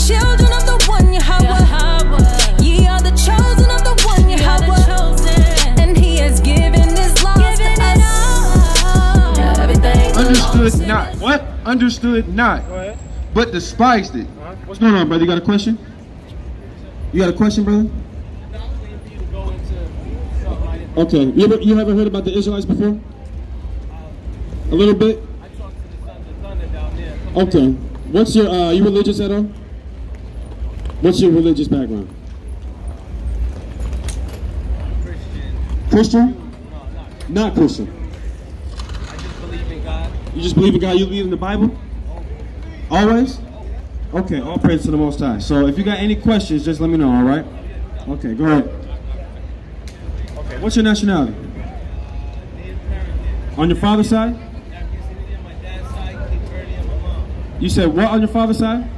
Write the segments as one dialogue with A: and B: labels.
A: children of the one Yahweh. Ye are the chosen of the one Yahweh. And he has given his laws to us. Everything
B: Understood not. What? Understood not.
C: Go ahead.
B: But despised it.
C: What's going on, brother? You got a question? You got a question, brother? Okay. You ever heard about the Israelites before? A little bit?
D: I talked to the sons of thunder down there.
C: Okay. What's your, you religious at all? What's your religious background?
D: Christian.
C: Christian?
D: No,
C: Not Christian.
D: I just believe in God.
C: You just believe in God? You believe in the Bible? Always? Okay, all praise to the Most High. So if you got any questions, just let me know, all right? Okay, go ahead. Okay, what's your nationality? On your father's side?
D: My dad's side, Sicarii, my mom.
C: You said what on your father's side?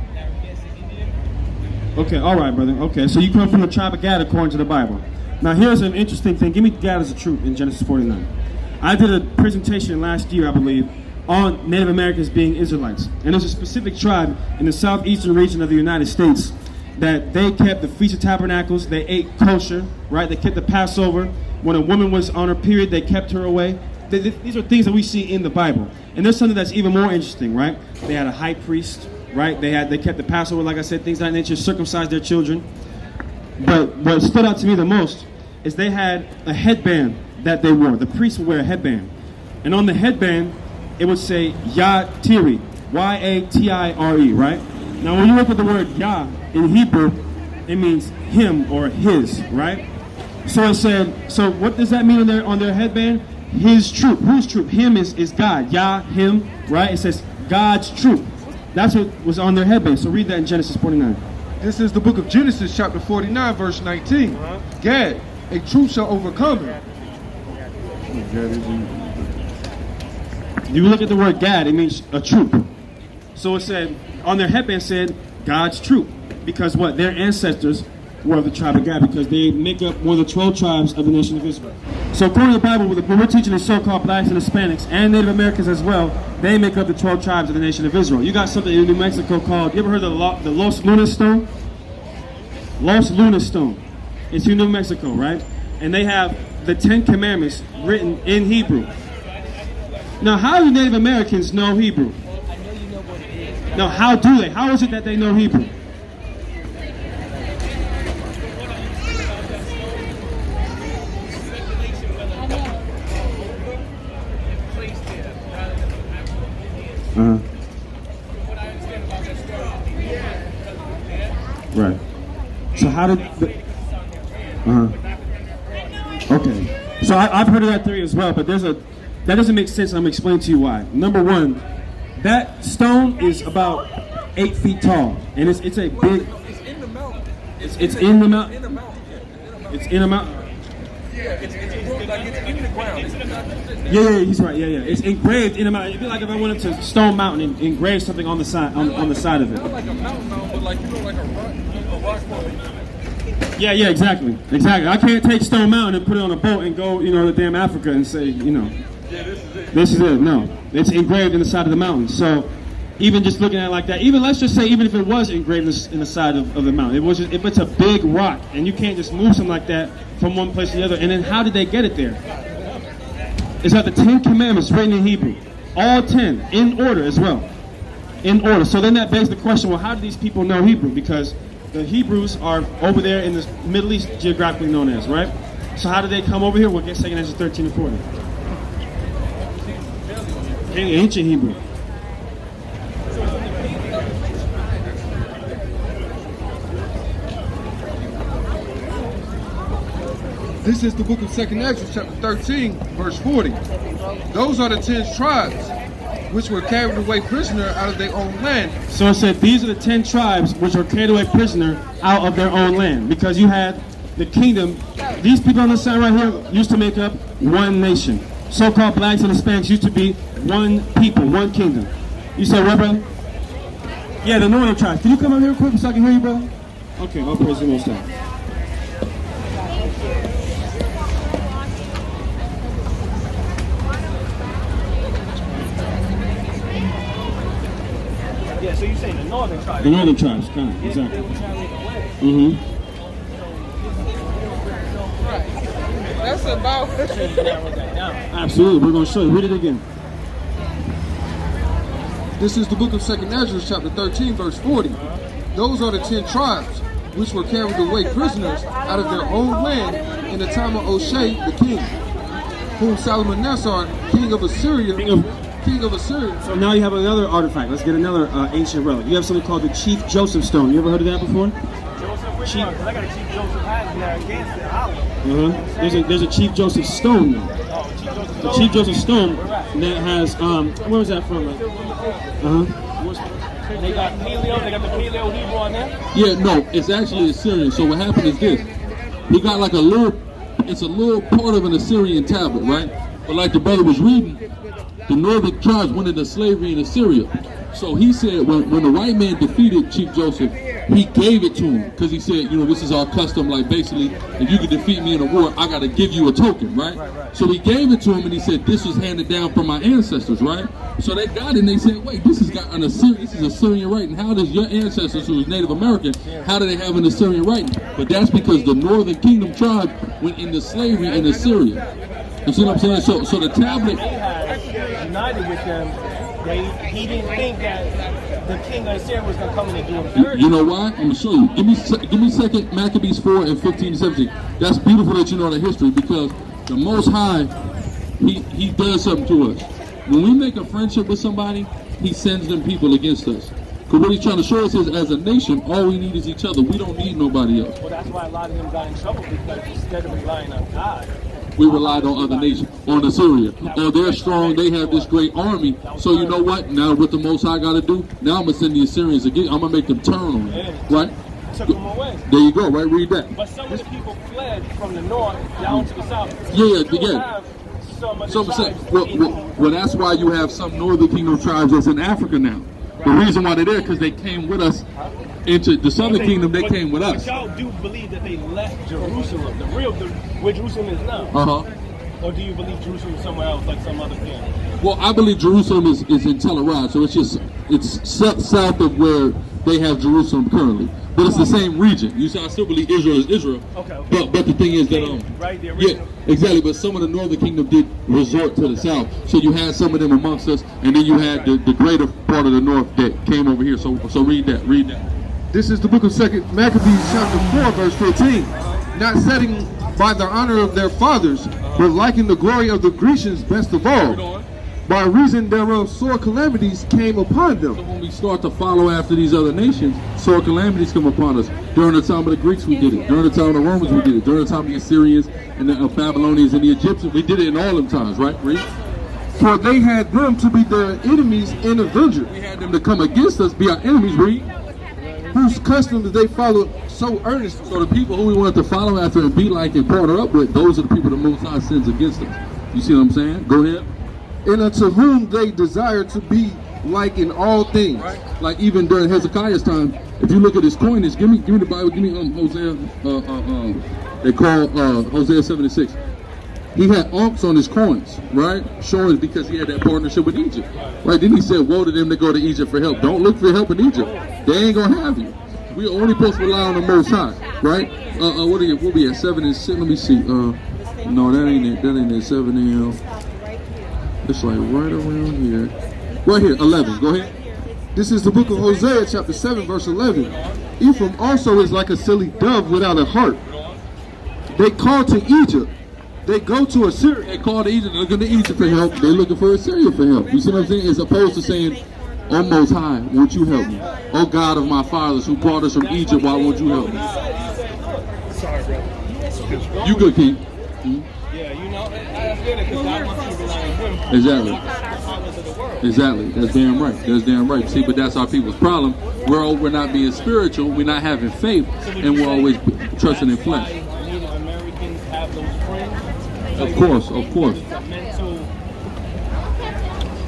C: Okay, all right, brother. Okay, so you come from the tribe of Gad according to the Bible. Now here's an interesting thing. Give me Gad as a truth in Genesis 49. I did a presentation last year, I believe, on Native Americans being Israelites. And there's a specific tribe in the southeastern region of the United States that they kept the Feast of Tabernacles, they ate kosher, right? They kept the Passover. When a woman was on her period, they kept her away. These are things that we see in the Bible. And there's something that's even more interesting, right? They had a high priest, right? They kept the Passover, like I said, things of that nature, circumcised their children. But what stood out to me the most is they had a headband that they wore. The priests would wear a headband. And on the headband, it would say Yah-Tiri, Y-A-T-I-R-E, right? Now when you look at the word Yah in Hebrew, it means him or his, right? So it said, so what does that mean on their headband? His troop. Whose troop? Him is God. Yah, him, right? It says God's troop. That's what was on their headband. So read that in Genesis 49.
B: This is the book of Genesis, chapter 49, verse 19. Gad, a troop shall overcome him.
C: You look at the word Gad, it means a troop. So it said, on their headband said, God's troop. Because what? Their ancestors were of the tribe of Gad, because they make up one of the 12 tribes of the nation of Israel. So according to the Bible, when we're teaching the so-called blacks and Hispanics and Native Americans as well, they make up the 12 tribes of the nation of Israel. You got something in New Mexico called, you ever heard of the Los Lunas Stone? Los Lunas Stone. It's in New Mexico, right? And they have the 10 Commandments written in Hebrew. Now, how do Native Americans know Hebrew?
D: I know you know what it is.
C: No, how do they? How is it that they know Hebrew? Right. So how did okay. So I've heard of that theory as well, but that doesn't make sense. I'm gonna explain to you why. Number one, that stone is about 8 feet tall, and it's a big.
D: It's in the mountain.
C: It's in the mountain.
D: In the mountain.
C: It's in a mountain.
D: Yeah, it's in the ground. It's not
C: Yeah, he's right. Yeah. It's engraved in a mountain. It'd be like if I went into Stone Mountain and engraved something on the side on the side of it.
D: not like a mountain, but like like a rock formation.
C: Yeah, exactly. I can't take Stone Mountain and put it on a boat and go, to damn Africa and say,
D: Yeah,
C: this is it. No, it's engraved in the side of the mountain. So even just looking at it like that, let's just say even if it was engraved in the side of the mountain, if it's a big rock and you can't just move something like that from one place to the other, and then how did they get it there? It's got the 10 Commandments written in Hebrew, all 10 in order as well, in order. So then that begs the question: well, how do these people know Hebrew? Because the Hebrews are over there in the Middle East, geographically known as, right? So how did they come over here? Well, get 2 Ezra 13 and 40. Ancient Hebrew.
B: This is the book of 2 Ezra, chapter 13, verse 40. Those are the 10 tribes which were carried away prisoner out of their own land.
C: So it said these are the 10 tribes which were carried away prisoner out of their own land. Because you had the kingdom. These people on the side right here used to make up one nation. So-called blacks and Hispanics used to be one people, one kingdom. You said what, brother? Yeah, the northern tribes. Can you come up here quick so I can hear you, brother? Okay, all praise the Most High.
E: Yeah, so you're saying the
D: northern tribes.
C: The northern tribes, kind of, exactly. Mm-hmm.
B: That's about
C: Absolutely, we're going to show you. Read it again.
B: This is the book of 2nd Ezra, chapter 13, verse 40. Those are the 10 tribes which were carried away prisoners out of their own land in the time of Oshea the king, whom Salmanassar, king of Assyria,
C: So now you have another artifact. Let's get another ancient relic. You have something called the Chief Joseph Stone. You ever heard of that before?
D: Joseph, which one? 'Cause I got a Chief Joseph hat in there against it.
C: There's a Chief Joseph Stone now.
D: Oh, Chief Joseph.
C: The Chief Joseph Stone that has where was that from?
D: They got paleo. They got the paleo Hebrew on there.
E: Yeah, no, it's actually Assyrian. So what happened is this: he got like it's a little part of an Assyrian tablet, right? But like the brother was reading, the northern tribes went into slavery in Assyria. So he said when the white man defeated Chief Joseph, he gave it to him because he said, you know, this is our custom. Like basically, if you could defeat me in a war, I got to give you a token, right? So he gave it to him and he said, this was handed down from my ancestors, right? So they got it and they said, wait, this is Assyrian writing. How does your ancestors, who was Native American, how do they have an Assyrian writing? But that's because the Northern Kingdom tribe went into slavery in Assyria. You see what I'm saying? So the tablet
D: United with them. He didn't think that the king of Assyria was going to come in and do him dirty.
E: You know why? I'm going to show you. Give me 2nd Maccabees 4 and 15 to 17. That's beautiful that you know the history because the Most High, he does something to us. When we make a friendship with somebody, he sends them people against us. Because what he's trying to show us is as a nation, all we need is each other. We don't need nobody else.
D: Well, that's why a lot of them got in trouble because instead of relying on God,
E: we relied on other nations, on Assyria. Oh, they're strong, they have this great army. So you know what? Now what the Most High got to do? Now I'm going to send the Assyrians again. I'm going to make them turn on them. Right?
D: took them away.
E: There you go, right? Read that.
D: But some of the people fled from the north down to the south.
E: Yeah. Well, that's why you have some Northern Kingdom tribes that's in Africa now. The reason why they're there because they came with us into the Southern Kingdom. They came with us.
D: But y'all do believe that they left Jerusalem, where Jerusalem is now? Or do you believe Jerusalem is somewhere else, like some other king?
E: Well, I believe Jerusalem is in Telluride, so it's south of where they have Jerusalem currently. But it's the same region. You see, I still believe Israel is Israel. Okay. But the thing is that
D: right, the original.
E: Yeah, exactly. But some of the Northern Kingdom did resort to the south, so you had some of them amongst us, and then you had the greater part of the north that came over here. So read that. Read that.
B: This is the book of 2nd Maccabees, chapter 4, verse 15. Not setting by the honor of their fathers, but liking the glory of the Grecians best of all. By reason thereof sore calamities came upon them.
E: So when we start to follow after these other nations, sore calamities come upon us. During the time of the Greeks we did it. During the time of the Romans we did it. During the time of the Assyrians and the Babylonians and the Egyptians, we did it in all them times, right? Read.
B: For they had them to be their enemies and avengers.
E: We had them to come against us, be our enemies, read.
B: Whose customs they followed so earnestly.
E: So the people who we wanted to follow after and be like and partner up with, those are the people the Most High sends against us. You see what I'm saying? Go ahead.
B: And unto whom they desire to be like in all things.
E: Right. Like even during Hezekiah's time, if you look at his coinage, give me the Bible, give me Hosea, they call Hosea 76. He had unks on his coins, right? Showing because he had that partnership with Egypt. Right? Then he said, woe to them that go to Egypt for help. Don't look for help in Egypt. They ain't gonna have you. We're only supposed to rely on the Most High, right? What we at 7 and 6? Let me see. No, that ain't it. That ain't it. 7 and it's like right around here. Right here, 11. Go ahead.
B: This is the book of Hosea, chapter 7, verse 11. Ephraim also is like a silly dove without a heart. They call to Egypt. They go to Assyria.
E: They call to Egypt. They're looking to Egypt for help. They're looking for Assyria for help. You see what I'm saying? As opposed to saying, oh Most High, won't you help me? Oh God of my fathers who brought us from Egypt, why won't you help me?
D: Sorry, bro.
E: You good, King.
D: Yeah, you know, I feel it because God wants you to rely on Him.
E: Exactly. That's damn right. See, but that's our people's problem. We're not being spiritual. We're not having faith, and we're always trusting in flesh.
D: Native Americans have those friends.
E: Of course.
D: It's a mental.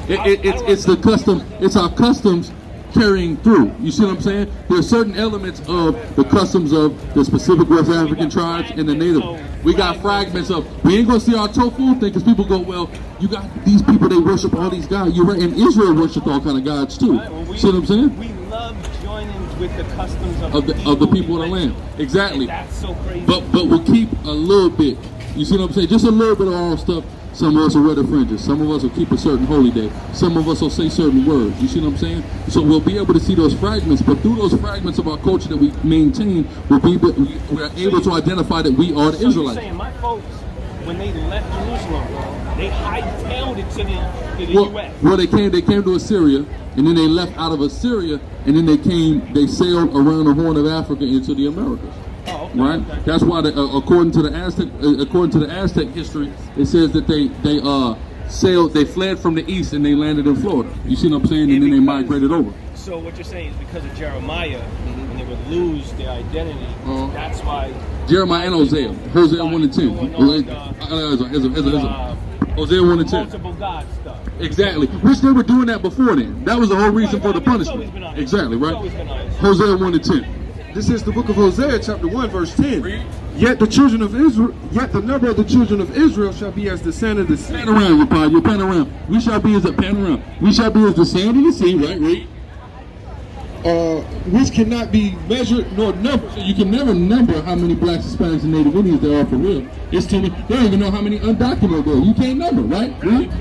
E: It's the custom. It's our customs carrying through. You see what I'm saying? There's certain elements of the customs of the specific West African tribes and the native. We got fragments of, we ain't gonna see our tofu thing because people go, well, you got these people, they worship all these gods. You're right, and Israel worshipped all kind of gods too. See what I'm saying?
D: We love joining with the customs of
E: the people of the land. Exactly.
D: That's so crazy.
E: But we'll keep a little bit. You see what I'm saying? Just a little bit of our own stuff. Some of us will wear the fringes. Some of us will keep a certain holy day. Some of us will say certain words. You see what I'm saying? So we'll be able to see those fragments, but through those fragments of our culture that we maintain, we're able to identify that we are the Israelites.
D: You're saying my folks, when they left Jerusalem, they hightailed it to the U.S.
E: Well, they came to Assyria, and then they left out of Assyria, and then they sailed around the Horn of Africa into the Americas.
D: Oh, okay,
E: right?
D: okay.
E: That's why, according to the Aztec history, it says that they fled from the east and they landed in Florida. You see what I'm saying? And then they migrated over.
D: So what you're saying is because of Jeremiah, when they would lose their identity, that's why.
E: Jeremiah and Hosea 1 and 10. Hosea 1 and 10.
D: Multiple God stuff.
E: Exactly. Which they were doing that before then. That was the whole reason for the punishment. Exactly, right? Hosea 1 and 10.
B: This is the book of Hosea, chapter 1, verse 10. Yet the children of Israel, yet the number of the children of Israel shall be as the sand of the sea.
E: Pan around, you pan around. We shall be as a pan around. We shall be as the sand of the sea, right? Read.
B: Which cannot be measured nor numbered.
E: So you can never number how many blacks, Hispanics, and Native Indians there are for real. It's too many. They don't even know how many undocumented there are. You can't number, right? Read.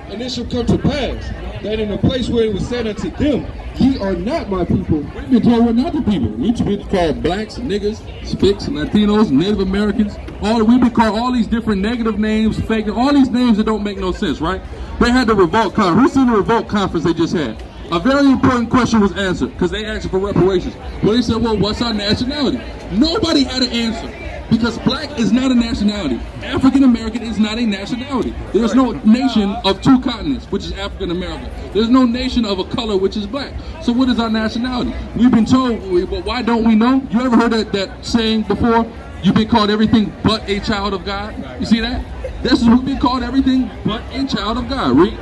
B: And it shall come to pass that in the place where it was said unto them, ye are not my people.
E: We've been told we're not the people. We've been called blacks, niggas, Spics, Latinos, Native Americans. We've been called all these different negative names, fake, all these names that don't make no sense, right? They had the revolt conference. Who's seen the revolt conference they just had? A very important question was answered because they asked for reparations. Well, they said, well, what's our nationality? Nobody had an answer. Because black is not a nationality. African American is not a nationality. There's no nation of two continents, which is African American. There's no nation of a color, which is black. So what is our nationality? We've been told, but why don't we know? You ever heard that saying before? You've been called everything but a child of God. You see that? This is we've been called everything but a child of God. Read.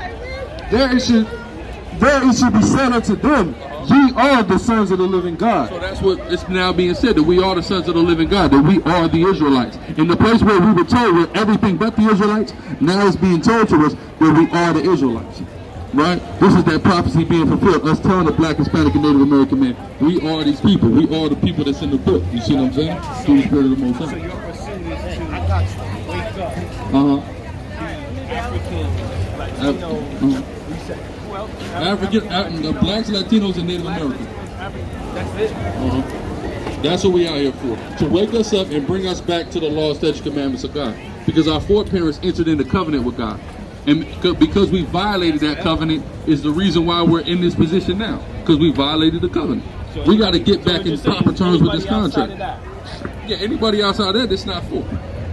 B: There it should be said unto them, ye are the sons of the living God.
E: So that's what it's now being said, that we are the sons of the living God, that we are the Israelites. In the place where we were told we're everything but the Israelites, now it's being told to us that we are the Israelites. Right? This is that prophecy being fulfilled. Us telling the black, Hispanic, and Native American man, we are these people. We are the people that's in the book. You see what I'm saying? Through the Spirit of the Most High.
D: So your pursuit is to wake up the African, Latino,
E: the blacks, Latinos, and Native Americans.
D: That's it.
E: That's what we out here for. To wake us up and bring us back to the law, statutes, commandments of God. Because our foreparents entered into covenant with God. And because we violated that covenant is the reason why we're in this position now. Because we violated the covenant. So we got to get back in proper terms with this contract. Yeah, anybody outside of that, it's not for.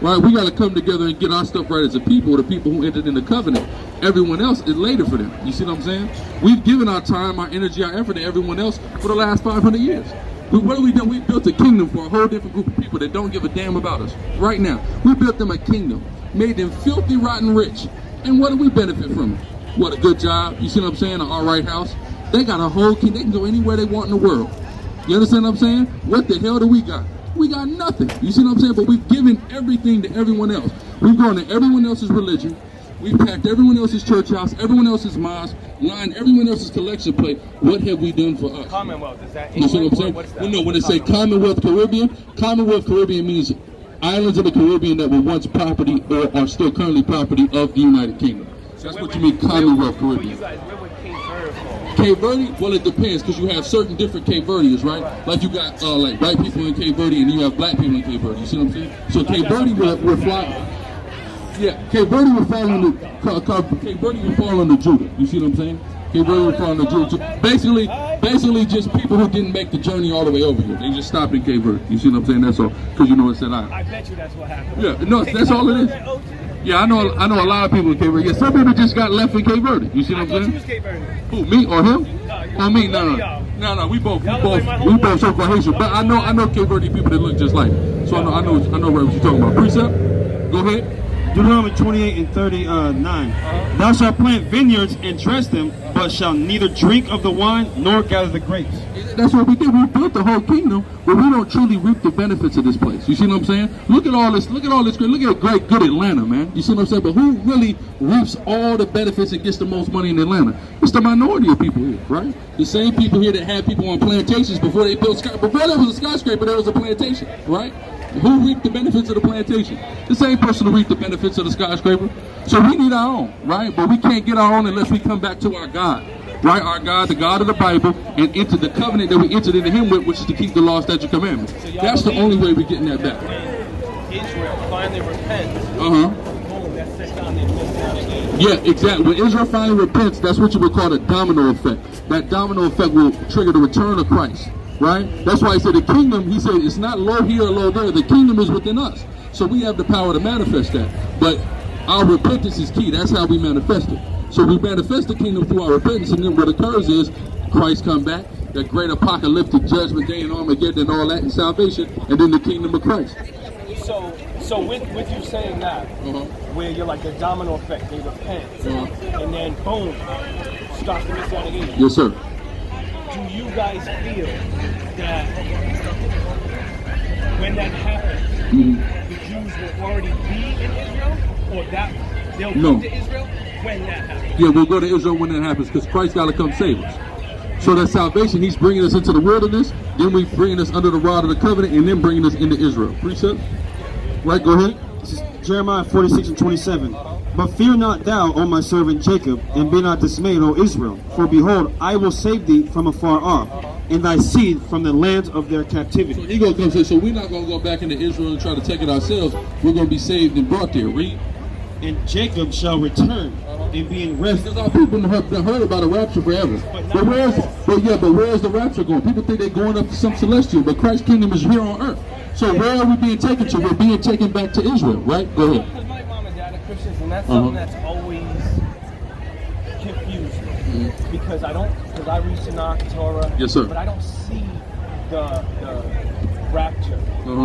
E: Right? We got to come together and get our stuff right as a people, the people who entered in the covenant. Everyone else is later for them. You see what I'm saying? We've given our time, our energy, our effort to everyone else for the last 500 years. What have we done? We built a kingdom for a whole different group of people that don't give a damn about us. Right now, we built them a kingdom, made them filthy, rotten rich. And what do we benefit from it? What, a good job? You see what I'm saying? An all right house. They got a whole kingdom. They can go anywhere they want in the world. You understand what I'm saying? What the hell do we got? We got nothing. You see what I'm saying? But we've given everything to everyone else. We've gone to everyone else's religion. We've packed everyone else's church house, everyone else's mosque, lined everyone else's collection plate. What have we done for us?
D: Commonwealth, is that
E: You see what I'm saying? Well, no, when they say Commonwealth Caribbean means islands of the Caribbean that were once property or are still currently property of the United Kingdom. That's what you mean, Commonwealth Caribbean.
D: Where would Cape Verde fall?
E: Cape Verde? Well, it depends because you have certain different Cape Verdeans, right? Like you got like white people in Cape Verde and you have black people in Cape Verde. You see what I'm saying? So Cape Verde will fly. Yeah, Cape Verde will fall under Cape Verde will fall under Judah. You see what I'm saying? Cape Verde will fall under Judah. Basically, just people who didn't make the journey all the way over here. They just stopped in Cape Verde. You see what I'm saying? That's all. Because you know it said
D: I bet you that's what happened.
E: Yeah, no, that's all it is. Yeah, I know a lot of people in Cape Verde. Yeah, some people just got left in Cape Verde. You see what I'm saying?
D: You was Cape Verde.
E: Who, me or him? Or me? No. We both so-called Haitian. But I know Cape Verde people that look just like. So I know right what you're talking about. Precept, go ahead.
C: Deuteronomy 28 and 39. Thou shalt plant vineyards and dress them, but shalt neither drink of the wine nor gather the grapes.
E: That's what we did. We built the whole kingdom, but we don't truly reap the benefits of this place. You see what I'm saying? Look at all this. Look at all this. Look at great, good Atlanta, man. You see what I'm saying? But who really reaps all the benefits and gets the most money in Atlanta? It's the minority of people here, right? The same people here that had people on plantations before they built before there was a skyscraper, there was a plantation, right? Who reaped the benefits of the plantation? The same person who reaped the benefits of the skyscraper. So we need our own, right? But we can't get our own unless we come back to our God. Right, our God, the God of the Bible, and into the covenant that we entered into Him with, which is to keep the law, statute, commandments. So that's the only way we're getting that back.
D: When Israel finally repents, boom, that sets down the again.
E: Yeah, exactly. When Israel finally repents, that's what you would call a domino effect. That domino effect will trigger the return of Christ. Right? That's why He said the kingdom. He said it's not low here or low there. The kingdom is within us. So we have the power to manifest that. But our repentance is key. That's how we manifest it. So we manifest the kingdom through our repentance, and then what occurs is Christ come back, that great apocalyptic judgment day and Armageddon and all that, and salvation, and then the kingdom of Christ.
D: So with you saying that, where you're like the domino effect, they repent, and then boom, starts the Messianic age.
E: Yes, sir.
D: Do you guys feel that when that happens, the Jews will already be in Israel, or that they'll come to Israel? When that happens. Yeah,
E: we'll go to Israel when that happens, because Christ got to come save us. So that salvation, He's bringing us into the wilderness, then we bringing us under the rod of the covenant, and then bringing us into Israel. Precept? Right, go ahead.
C: This is Jeremiah 46 and 27. But fear not thou, O my servant Jacob, and be not dismayed, O Israel. For behold, I will save thee from afar off, and thy seed from the land of their captivity.
E: So he comes in, so we're not going to go back into Israel and try to take it ourselves. We're going to be saved and brought there. Read.
C: And Jacob shall return and be in rest.
E: Because our people have heard about a rapture forever. But where's the rapture going? People think they're going up to some celestial, but Christ's kingdom is here on earth. So where are we being taken to? We're being taken back to Israel, right? Go ahead.
D: Because my mom and dad are Christians, and that's something that's always confused me. Because I read Tanakh, Torah,
E: yes, sir.
D: But I don't see the rapture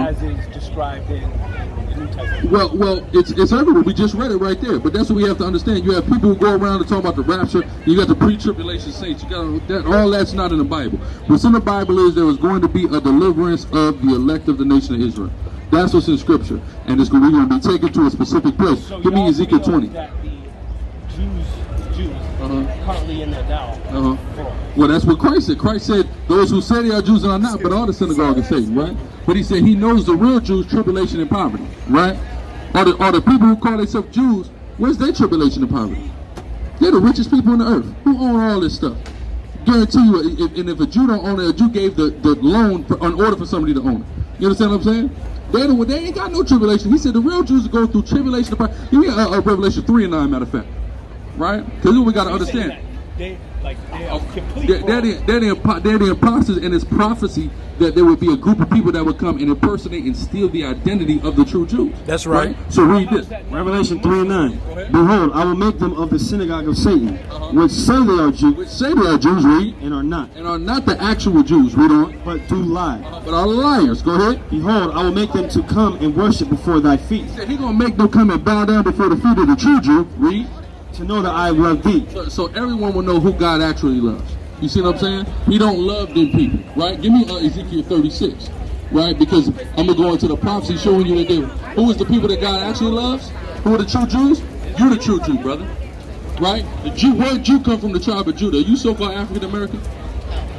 D: as is described in the New Testament.
E: Well, it's everywhere. We just read it right there. But that's what we have to understand. You have people who go around and talk about the rapture. You got the pre-tribulation saints. You got that. All that's not in the Bible. What's in the Bible is there was going to be a deliverance of the elect of the nation of Israel. That's what's in Scripture, and we're going to be taken to a specific place.
D: So
E: give me Ezekiel 20.
D: That the Jews currently in there now.
E: Well, that's what Christ said. Christ said, those who say they are Jews and are not, but all the synagogue is Satan, right? But He said He knows the real Jews' tribulation and poverty, right? Or the people who call themselves Jews, where's their tribulation and poverty? They're the richest people on the earth. Who own all this stuff? Guarantee you, if a Jew don't own it, a Jew gave the loan in order for somebody to own it. You understand what I'm saying? They ain't got no tribulation. He said the real Jews go through tribulation and poverty. Give me Revelation 3 and 9, matter of fact. Right? Because we got to understand.
D: They're
E: the imposters, and it's prophecy that there would be a group of people that would come and impersonate and steal the identity of the true Jews.
D: That's right.
E: So read this.
C: Revelation 3 and 9. Behold, I will make them of the synagogue of Satan, which say they are Jews, read, and are not.
E: And are not the actual Jews, read on.
C: But do lie.
E: But are liars. Go ahead.
C: Behold, I will make them to come and worship before thy feet.
E: He said He's going to make them come and bow down before the feet of the true Jew, read.
C: To know that I love thee.
E: So everyone will know who God actually loves. You see what I'm saying? He don't love them people, right? Give me Ezekiel 36, right? Because I'm going to go into the prophecy showing you that who is the people that God actually loves? Who are the true Jews? You're the true Jew, brother. Right? The Jew, where did you come from the tribe of Judah? Are you so-called African American?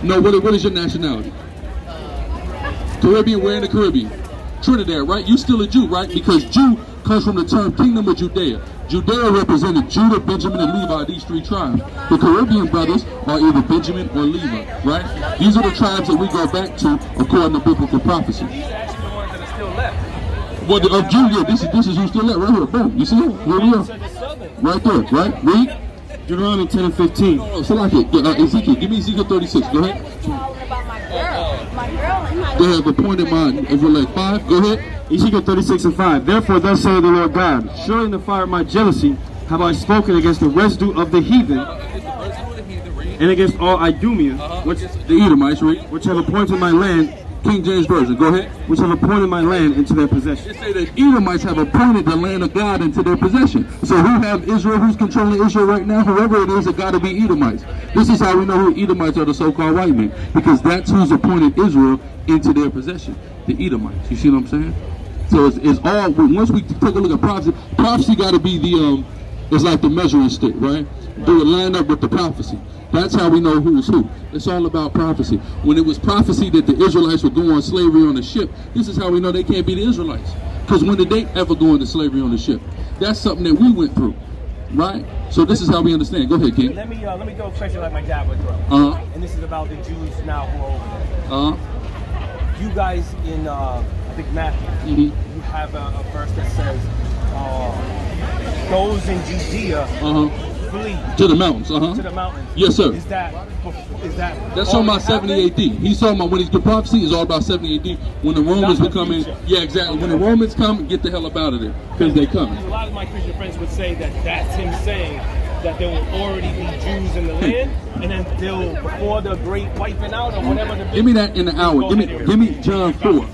E: No, what is your nationality? Caribbean, where in the Caribbean? Trinidad, right? You still a Jew, right? Because Jew comes from the term Kingdom of Judea. Judea represented Judah, Benjamin, and Levi, these three tribes. The Caribbean brothers are either Benjamin or Levi, right? These are the tribes that we go back to according to biblical prophecy.
D: These are actually the ones that are still left.
E: Well, of Judah, this is who's still left, right here, boom. You see it? Here we are. Right there, right? Read.
C: Deuteronomy 10 and 15.
E: Oh, so like it. Ezekiel, give me Ezekiel 36, go ahead. They have appointed mine, if we're like 5, go ahead.
C: Ezekiel 36 and 5. Therefore thus saith the Lord God, surely in the fire of my jealousy have I spoken against the residue of the heathen, and against all Idumea, which
E: the Edomites, read.
C: Which have appointed my land,
E: King James Version. Go ahead.
C: which have appointed my land into their possession.
E: It say that Edomites have appointed the land of God into their possession. So who have Israel? Who's controlling Israel right now? Whoever it is, it got to be Edomites. This is how we know who Edomites are, the so-called white men, because that's who's appointed Israel into their possession. The Edomites. You see what I'm saying? So it's all. Once we take a look at prophecy, prophecy got to be the it's like the measuring stick, right? Do it line up with the prophecy. That's how we know who's who. It's all about prophecy. When it was prophecy that the Israelites would go on slavery on the ship, this is how we know they can't be the Israelites. Because when did they ever go into slavery on the ship? That's something that we went through, right? So this is how we understand. Go ahead, King.
D: Let me throw a question like my dad would throw. And this is about the Jews now who are over there. You guys in I think Matthew, you have a verse that says, those in Judea flee
E: to the mountains.
D: to the mountains.
E: Yes, sir.
D: Is that
E: That's talking about 70 AD. He's talking about when he's the prophecy is all about 70 AD. When the Romans were coming, yeah, exactly. When the Romans come, get the hell up out of there because they come.
D: A lot of my Christian friends would say that that's him saying that there will already be Jews in the land, and then they'll before the great wiping out or whatever.
E: Give me that in the hour. Give me John 4.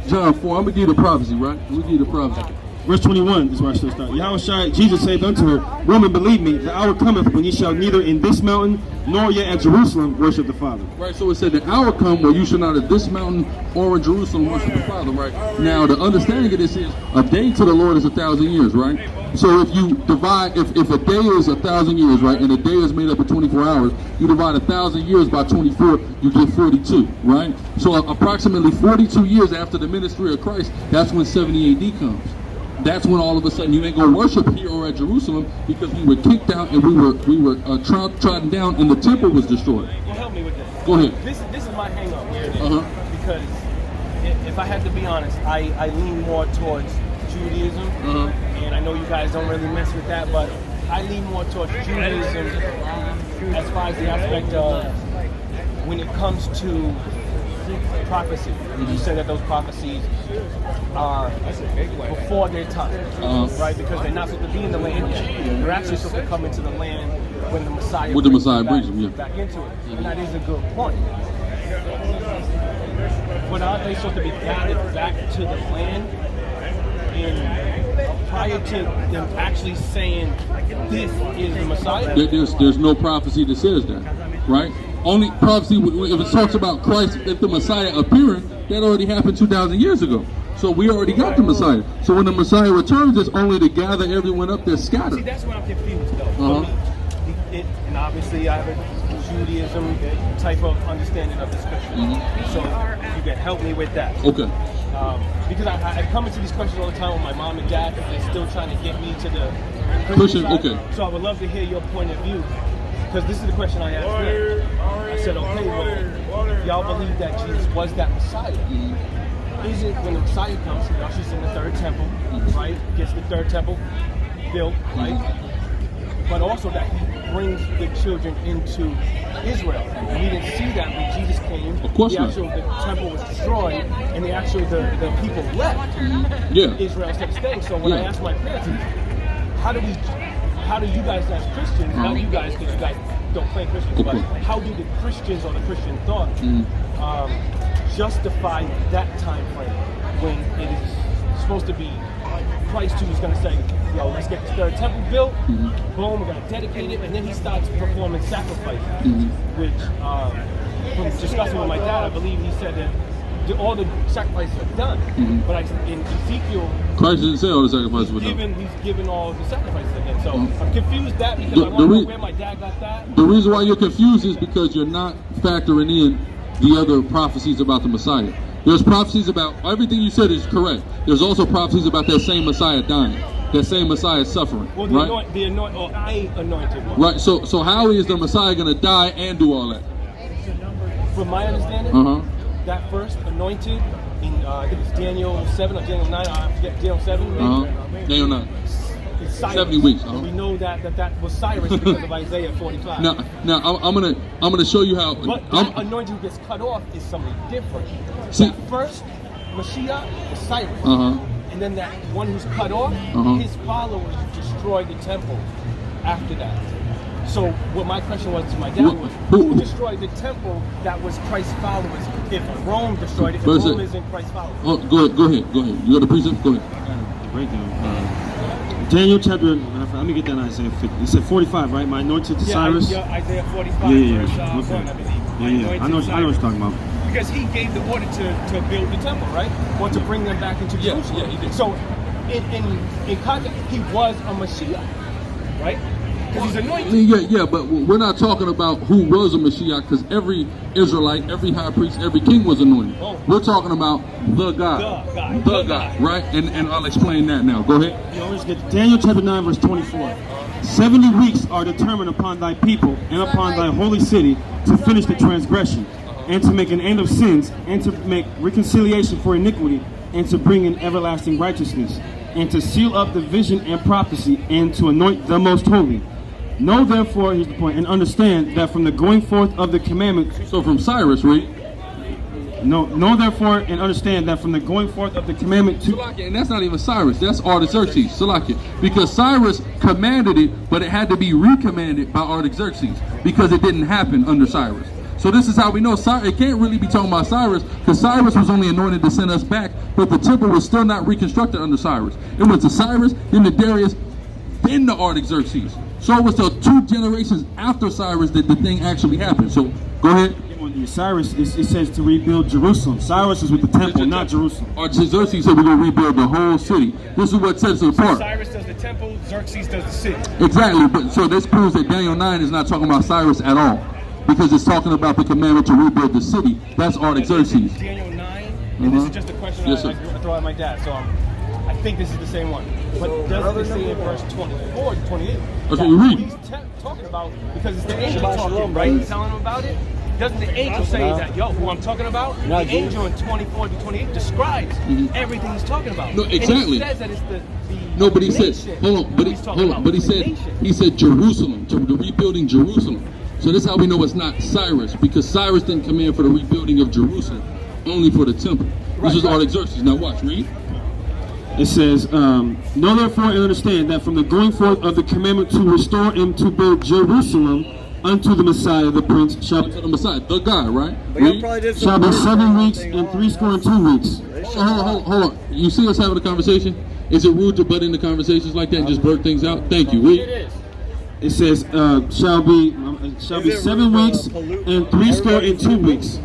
E: John 4. I'm gonna give you the prophecy, right? I'm gonna give you the prophecy.
C: Verse 21 is where I should start. Yahushua, Jesus said unto her, Woman, believe me, the hour cometh when ye shall neither in this mountain nor yet at Jerusalem worship the Father.
E: Right, so it said the hour come where you shall not at this mountain or in Jerusalem worship the Father, right? Now, the understanding of this is a day to the Lord is 1,000 years, right? So if you divide, if a day is 1,000 years, right, and a day is made up of 24 hours, you divide 1,000 years by 24, you get 42, right? So approximately 42 years after the ministry of Christ, that's when 70 AD comes. That's when all of a sudden you ain't gonna worship here or at Jerusalem because we were kicked out and we were trodden down and the temple was destroyed.
D: Well, help me with this.
E: Go ahead.
D: This is my hang up here because if I had to be honest, I lean more towards Judaism, and I know you guys don't really mess with that, but I lean more towards Judaism as far as the aspect of when it comes to prophecy. You said that those prophecies are before their time, right? Because they're not supposed to be in the land yet. They're actually supposed to come into the land when the Messiah brings them back into it. And that is a good point. But aren't they supposed to be gathered back to the land prior to them actually saying this is the Messiah?
E: There's no prophecy that says that, right? Only prophecy, if it talks about Christ, if the Messiah appearing, that already happened 2,000 years ago. So we already got the Messiah. So when the Messiah returns, it's only to gather everyone up that's scattered.
D: See, that's where I'm confused, though. And obviously, I have a Judaism type of understanding of the scripture. So you can help me with that.
E: Okay.
D: Because I come into these questions all the time with my mom and dad, because they're still trying to get me to the Christian side.
E: Okay.
D: So I would love to hear your point of view. Because this is the question I asked them. I said, okay, well, y'all believe that Jesus was that Messiah. Is it when the Messiah comes, he ushers in the third temple, right? Gets the third temple built, right? But also that he brings the children into Israel. We didn't see that when Jesus came.
E: Of course not.
D: The temple was destroyed, and the people left Israel instead of staying. So when I asked my parents, how do you guys as Christians, not you guys because you guys don't claim Christians, but how do the Christians or the Christian thought justify that time frame when it is supposed to be Christ who is going to say, yo, let's get the third temple built, boom, we're going to dedicate it, and then he starts performing sacrifices, which from discussing with my dad, I believe he said that all the sacrifices are done, but in Ezekiel,
E: Christ didn't say all the sacrifices were done.
D: He's given all the sacrifices again. So I'm confused that because I want to know where my dad got that.
E: The reason why you're confused is because you're not factoring in the other prophecies about the Messiah. There's prophecies about everything you said is correct. There's also prophecies about that same Messiah dying, that same Messiah suffering.
D: Well, the anointed one.
E: Right. So how is the Messiah going to die and do all that?
D: From my understanding, that first anointed in I think it's Daniel 7 or Daniel 9. I forget Daniel 7.
E: Daniel 9.
D: It's Cyrus.
E: 70 weeks.
D: We know that was Cyrus because of Isaiah 45.
E: Now I'm gonna show you how.
D: But that anointing who gets cut off is something different.
E: See,
D: that first Mashiach is Cyrus, and then that one who's cut off, his followers destroyed the temple after that. So what my question was to my dad was, who destroyed the temple that was Christ's followers if Rome destroyed it, if
E: Verse
D: Rome
E: it.
D: is in Christ's followers.
E: Oh, go ahead. You got the precept? Go ahead.
C: Breakdown. Daniel chapter, let me get that Isaiah 50. You said 45, right? My anointed Cyrus.
D: Yeah, Isaiah 45,
C: Yeah.
D: verse
C: Okay.
D: 1, I believe.
C: Yeah. I know what you're talking about.
D: Because he gave the order to build the temple, right? Or to bring them back into Jerusalem.
E: Yeah, he did.
D: So, in context, he was a Mashiach, right? Because he's anointed.
E: Yeah, but we're not talking about who was a Mashiach, because every Israelite, every high priest, every king was anointed.
D: Oh.
E: We're talking about the God. The God, right? And I'll explain that now. Go ahead.
C: You always get Daniel chapter 9, verse 24. 70 weeks are determined upon thy people and upon thy holy city to finish the transgression, and to make an end of sins, and to make reconciliation for iniquity, and to bring in everlasting righteousness, and to seal up the vision and prophecy, and to anoint the most holy. Know therefore, here's the point, and understand that from the going forth of the commandment.
E: So from Cyrus, read.
C: Know therefore and understand that from the going forth of the commandment to.
E: Salakia, and that's not even Cyrus, that's Artaxerxes, Salakia. Because Cyrus commanded it, but it had to be recommanded by Artaxerxes, because it didn't happen under Cyrus. So this is how we know it can't really be talking about Cyrus, because Cyrus was only anointed to send us back, but the temple was still not reconstructed under Cyrus. It went to Cyrus, then to Darius, then to Artaxerxes. So it was the 2 generations after Cyrus that the thing actually happened. So go ahead.
C: Cyrus, it says to rebuild Jerusalem. Cyrus is with the temple, not Jerusalem.
E: Artaxerxes said we're going to rebuild the whole city. This is what sets it apart.
D: Cyrus does the temple, Xerxes does the city.
E: Exactly, but so this proves that Daniel 9 is not talking about Cyrus at all, because it's talking about the commandment to rebuild the city. That's Artaxerxes.
D: Daniel 9, and this is just a question I throw at my dad, so I think this is the same one. But doesn't it say in verse 24 to 28?
E: That's what we read.
D: He's talking about, because it's the angel talking, right? He's telling him about it. Doesn't the angel say that, who I'm talking about? The angel in 24 to 28 describes everything he's talking about.
E: No, exactly.
D: And he says that it's the
E: No, but he
D: nation.
E: said, hold on, but he said Jerusalem, to the rebuilding Jerusalem. So this is how we know it's not Cyrus, because Cyrus didn't command for the rebuilding of Jerusalem, only for the temple. This is Artaxerxes. Now watch, read.
C: It says, know therefore and understand that from the going forth of the commandment to restore and to build Jerusalem unto the Messiah, the Prince, shall
E: The Messiah, the God, right?
C: shall be 7 weeks and 62 weeks.
E: Hold on. You see us having a conversation? Is it rude to butt into conversations like that and just blurt things out? Thank you. Read.
D: It is.
C: It says, shall be 7 weeks and 62 weeks.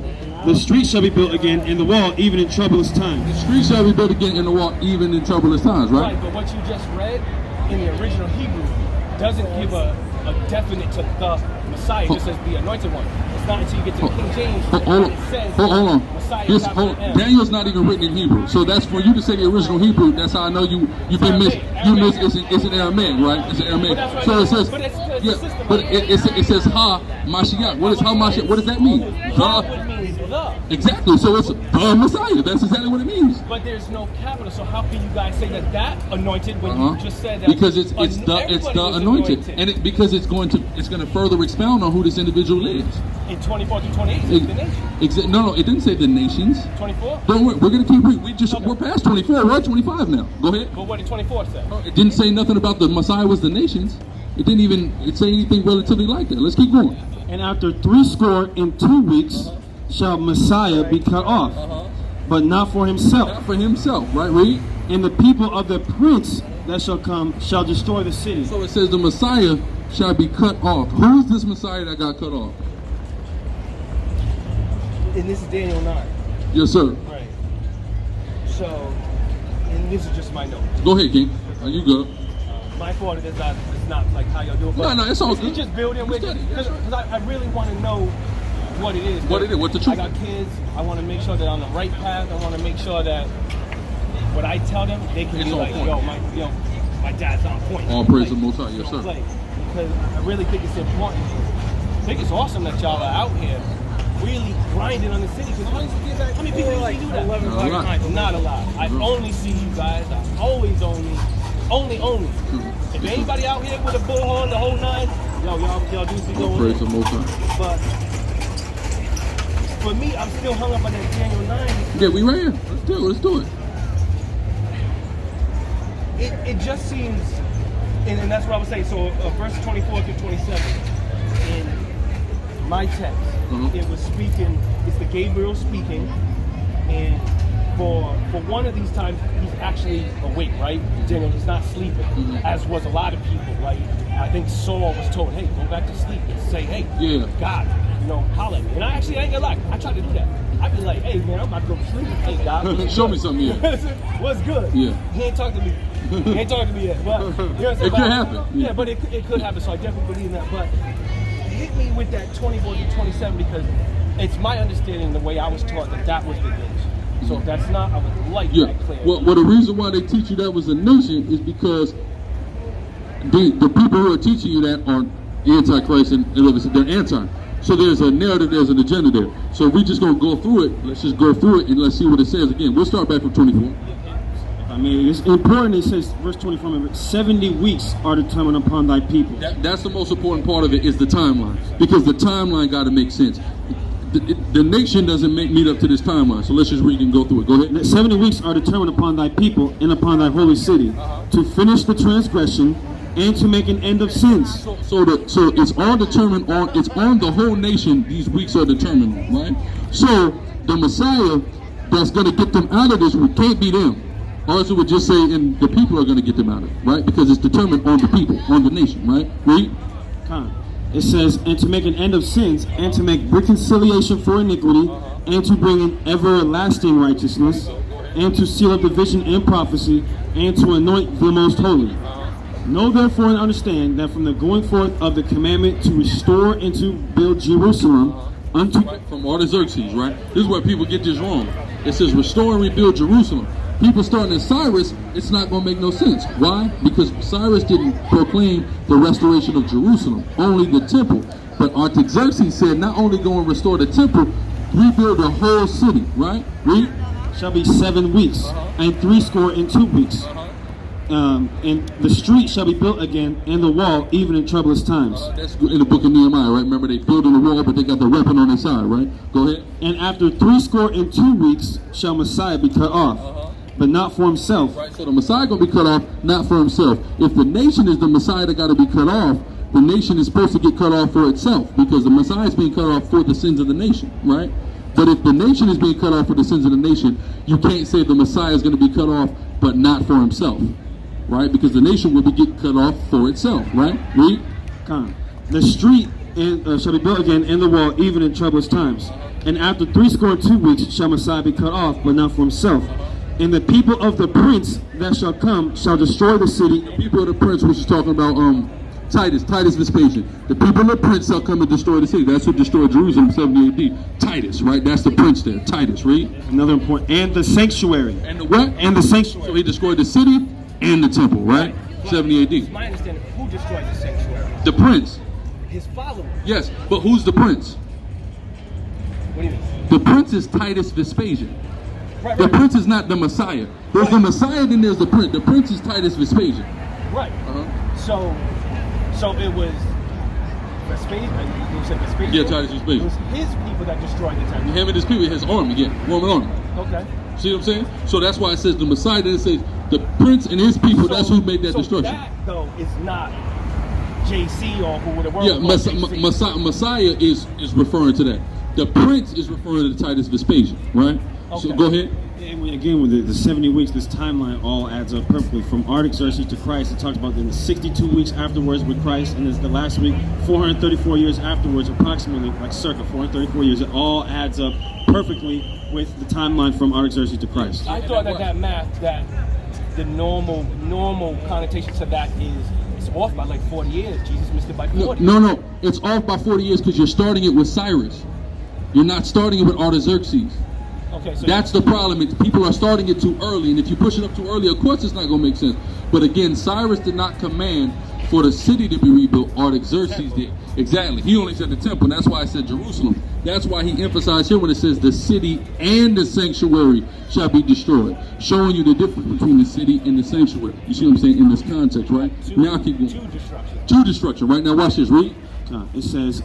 C: The street shall be built again, and the wall even in troublous times.
E: The street shall be built again in the wall, even in troublous times, right?
D: Right, but what you just read in the original Hebrew doesn't give a definite to the Messiah. It just says the anointed one. It's not until you get to the King James
E: Hold
D: it says
E: on.
D: Messiah.
E: Daniel's not even written in Hebrew, so that's for you to say the original Hebrew. That's how I know you've been missed. It's an Aramaic, right? It's an Aramaic. So it says, it says Ha Mashiach. What is Ha Mashiach? What does that mean? Exactly. So it's the Messiah. That's exactly what it means.
D: But there's no capital, so how can you guys say that anointed when you just said that?
E: Because it's the anointed, and because it's going to further expound on who this individual is.
D: In 24 to 28, it's the nation.
E: No, it didn't say the nations.
D: 24.
E: Don't worry, we're gonna keep reading. We're past 24. We're at 25 now. Go ahead.
D: But what did 24 say?
E: It didn't say nothing about the Messiah was the nations. It didn't even say anything relatively like that. Let's keep going.
C: And after 62 weeks shall Messiah be cut off, but not for himself.
E: Not for himself, right? Read.
C: And the people of the prince that shall come shall destroy the city.
E: So it says the Messiah shall be cut off. Who is this Messiah that got cut off?
D: And this is Daniel 9.
E: Yes, sir.
D: Right. So, and this is just my note.
E: Go ahead, King. You go.
D: My fault is that it's not like how y'all do it.
E: No, it's all good.
D: It's just building with it. Because I really want to know what it is.
E: What it is, what the truth
D: I got kids. I want to make sure that I'm on the right path. I want to make sure that what I tell them, they can be like, my dad's on point.
E: All praise the Most High, yes, sir.
D: Because I really think it's important. I think it's awesome that y'all are out here really grinding on the city. How many people usually do that? Not a lot. I only see you guys. I always only. If anybody out here with a bullhorn, the whole 9, y'all do see going.
E: Praise the Most High.
D: But for me, I'm still hung up on that Daniel 9.
E: Yeah, we right here. Let's do it.
D: It just seems, and that's what I was saying. So verse 24 to 27. In my text, it was speaking, it's the Gabriel speaking, and for one of these times, he's actually awake, right? Daniel, he's not sleeping, as was a lot of people, right? I think Saul was told, hey, go back to sleep and say, hey, God, you know, holler at me. And I ain't gonna lie, I tried to do that. I'd be like, hey, man, I'm about to go to sleep. Hey, God.
E: Show me something,
D: What's good?
E: Yeah.
D: He ain't talked to me. He ain't talked to me yet. But, you know what I'm saying?
E: It could happen.
D: Yeah, but it could happen, so I definitely believe that. But hit me with that 24 to 27 because it's my understanding, the way I was taught, that was the nation. So if that's not, I would like that clear.
E: Well, the reason why they teach you that was a nation is because the people who are teaching you that are anti-Christ and they're anti. So there's a narrative, there's an agenda there. So if we just gonna go through it, let's just go through it and let's see what it says. Again, we'll start back from 24.
C: I mean, it's important. It says, verse 24, 70 weeks are determined upon thy people.
E: That's the most important part of it is the timeline, because the timeline got to make sense. The nation doesn't meet up to this timeline, so let's just read and go through it. Go ahead.
C: 70 weeks are determined upon thy people and upon thy holy city to finish the transgression and to make an end of sins.
E: So it's all determined on, it's on the whole nation, these weeks are determined, right? So the Messiah that's going to get them out of this can't be them. Or else it would just say, and the people are going to get them out of it, right? Because it's determined on the people, on the nation, right? Read.
C: It says, and to make an end of sins, and to make reconciliation for iniquity, and to bring in everlasting righteousness, and to seal up the vision and prophecy, and to anoint the most holy. Know therefore and understand that from the going forth of the commandment to restore and to build Jerusalem unto...
E: From Artaxerxes, right? This is where people get this wrong. It says restore and rebuild Jerusalem. People starting at Cyrus, it's not going to make no sense. Why? Because Cyrus didn't proclaim the restoration of Jerusalem, only the temple. But Artaxerxes said not only go and restore the temple, rebuild the whole city, right? Read.
C: Shall be 7 weeks, and 62 weeks. And the street shall be built again, and the wall, even in troublous times.
E: That's in the book of Nehemiah, right? Remember, they building the wall, but they got the weapon on their side, right? Go ahead.
C: And after 62 weeks shall Messiah be cut off, but not for himself.
E: Right, so the Messiah going to be cut off, not for himself. If the nation is the Messiah that got to be cut off, the nation is supposed to get cut off for itself, because the Messiah is being cut off for the sins of the nation, right? But if the nation is being cut off for the sins of the nation, you can't say the Messiah is going to be cut off, but not for himself, right? Because the nation will be getting cut off for itself, right? Read.
C: The street shall be built again, and the wall, even in troublous times. And after 62 weeks shall Messiah be cut off, but not for himself. And the people of the prince that shall come shall destroy the city.
E: The people of the prince, which is talking about Titus Vespasian. The people of the prince shall come and destroy the city. That's who destroyed Jerusalem 70 AD. Titus, right? That's the prince there. Titus, read.
C: Another important. And the sanctuary.
E: And the what?
C: And the sanctuary.
E: So he destroyed the city and the temple, right? 70 AD.
D: It's my understanding, who destroyed the sanctuary?
E: The prince.
D: His followers.
E: Yes, but who's the prince?
D: What do you mean?
E: The prince is Titus Vespasian.
D: Right.
E: The prince is not the Messiah. There's the Messiah, then there's the prince. The prince is Titus Vespasian.
D: Right. So it was Vespasian. You said Vespasian?
E: Yeah, Titus Vespasian.
D: It was his people that destroyed the temple.
E: Him and his people, his army, yeah, Roman army.
D: Okay.
E: See what I'm saying? So that's why it says the Messiah, then it says the prince and his people, that's who made that destruction.
D: That, though, is not JC or who would have worked.
E: Yeah, Messiah is referring to that. The prince is referring to Titus Vespasian, right?
D: Okay.
E: So go ahead.
C: Again, with the 70 weeks, this timeline all adds up perfectly. From Artaxerxes to Christ, it talks about in the 62 weeks afterwards with Christ, and the last week, 434 years afterwards, approximately, like circa 434 years. It all adds up perfectly with the timeline from Artaxerxes to Christ.
D: I thought that math, that the normal connotation to that is it's off by like 40 years. Jesus missed it by 40.
E: No. It's off by 40 years because you're starting it with Cyrus. You're not starting it with Artaxerxes.
D: Okay, so
E: that's the problem. People are starting it too early, and if you push it up too early, of course it's not going to make sense. But again, Cyrus did not command for the city to be rebuilt. Artaxerxes did. Exactly. He only said the temple. That's why I said Jerusalem. That's why he emphasized here when it says the city and the sanctuary shall be destroyed, showing you the difference between the city and the sanctuary. You see what I'm saying in this context, right? Now keep going. Two destruction. Right now, watch this. Read.
C: It says,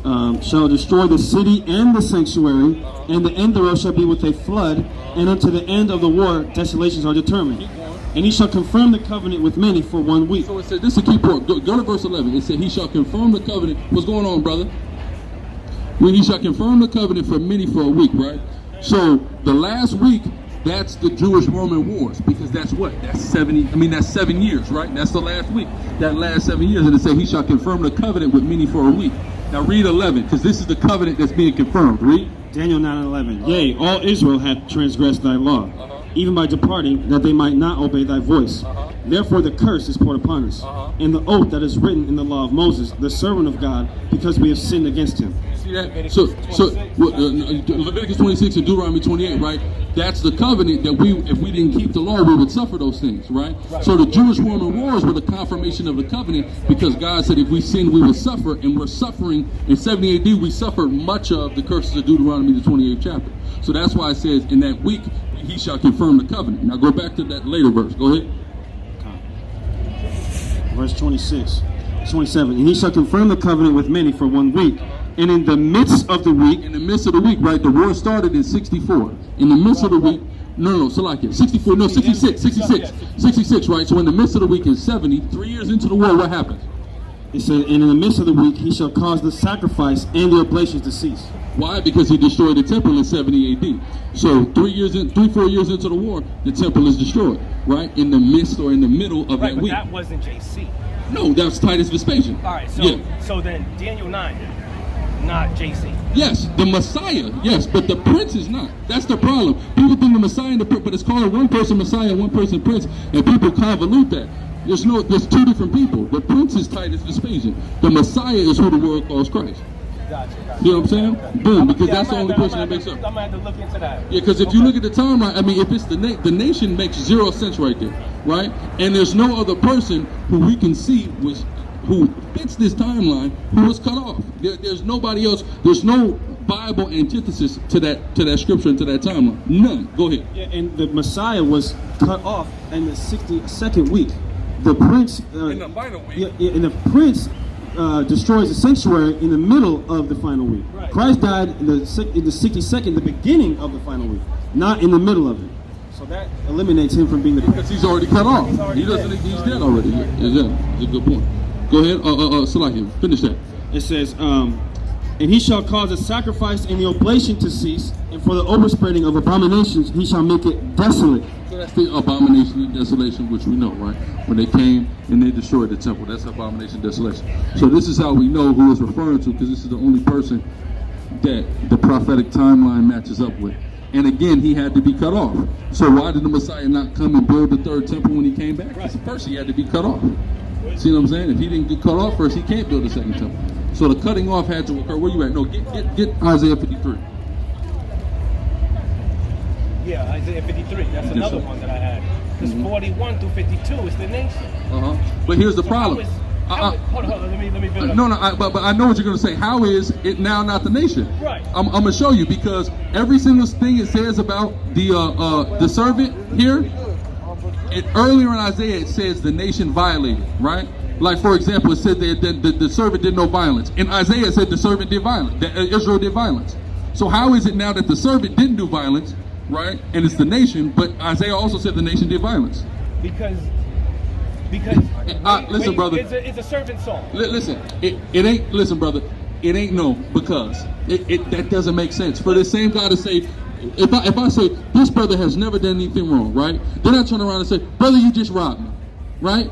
C: shall destroy the city and the sanctuary, and the end thereof shall be with a flood, and unto the end of the war desolations are determined. And he shall confirm the covenant with many for 1 week.
E: So it said, this is a key point. Go to verse 11. It said, he shall confirm the covenant. What's going on, brother? When he shall confirm the covenant for many for a week, right? So the last week, that's the Jewish-Roman wars, because that's what? That's 7 years, right? That's the last week. That last 7 years, and it said he shall confirm the covenant with many for a week. Now read 11, because this is the covenant that's being confirmed. Read.
C: Daniel 9:11. Yea, all Israel hath transgressed thy law, even by departing, that they might not obey thy voice. Therefore the curse is poured upon us, and the oath that is written in the law of Moses, the servant of God, because we have sinned against him.
E: See that? So Leviticus 26 and Deuteronomy 28, right? That's the covenant that if we didn't keep the law, we would suffer those things, right? So the Jewish-Roman wars were the confirmation of the covenant, because God said if we sin, we would suffer, and we're suffering. In 70 AD, we suffered much of the curses of Deuteronomy, the 28th chapter. So that's why it says in that week, he shall confirm the covenant. Now go back to that later verse. Go ahead.
C: Verse 26, 27. And he shall confirm the covenant with many for 1 week. And in the midst of the week, right? The war started in 64. In the midst of the week, so like it, 64, no, 66, right? So in the midst of the week in 70, 3 years into the war, what happened? It said, and in the midst of the week, he shall cause the sacrifice and the oblations to cease.
E: Why? Because he destroyed the temple in 70 AD. So 4 years into the war, the temple is destroyed, right? In the midst or in the middle of that week.
D: That wasn't JC.
E: No, that was Titus Vespasian.
D: All right, so then Daniel 9, not JC.
E: Yes, the Messiah, yes, but the prince is not. That's the problem. People think the Messiah and the prince, but it's called one person Messiah, one person prince, and people convolute that. There's two different people. The prince is Titus Vespasian. The Messiah is who the world calls Christ.
D: Gotcha.
E: You know what I'm saying? Boom, because that's the only person that makes up.
D: I'm gonna have to look into that.
E: Yeah, because if you look at the timeline, I mean, if it's the nation makes 0 sense right there, right? And there's no other person who we can see who fits this timeline who was cut off. There's nobody else. There's no Bible antithesis to that scripture and to that timeline. None. Go ahead.
C: Yeah, and the Messiah was cut off in the 62nd week. The prince
E: in the final week.
C: And the prince destroys the sanctuary in the middle of the final week.
D: Right.
C: Christ died in the 62nd, the beginning of the final week, not in the middle of it. So that eliminates him from being the prince.
E: Because he's already cut off. He's dead already. Yeah, it's a good point. Go ahead, Salakia, finish that.
C: It says, and he shall cause the sacrifice and the oblation to cease, and for the overspreading of abominations he shall make it desolate.
E: So that's the abomination and desolation, which we know, right? When they came and they destroyed the temple, that's abomination and desolation. So this is how we know who it's referring to, because this is the only person that the prophetic timeline matches up with. And again, he had to be cut off. So why did the Messiah not come and build the third temple when he came back? Because first he had to be cut off. See what I'm saying? If he didn't get cut off first, he can't build the second temple. So the cutting off had to occur. Where you at? No, get Isaiah 53.
D: Yeah, Isaiah 53. That's another one that I had. Because 41 through 52 is the nation.
E: But here's the problem.
D: Hold on, let me build up.
E: No, but I know what you're going to say. How is it now not the nation?
D: Right.
E: I'm going to show you, because every single thing it says about the servant here, earlier in Isaiah it says the nation violated, right? Like, for example, it said that the servant did no violence. In Isaiah it said the servant did violence, that Israel did violence. So how is it now that the servant didn't do violence, right? And it's the nation, but Isaiah also said the nation did violence.
D: Because
E: listen, brother.
D: It's a servant song.
E: Listen, it ain't. Listen, brother. It ain't no because. That doesn't make sense. For the same God to say, if I say this brother has never done anything wrong, right? Then I turn around and say, brother, you just robbed me, right?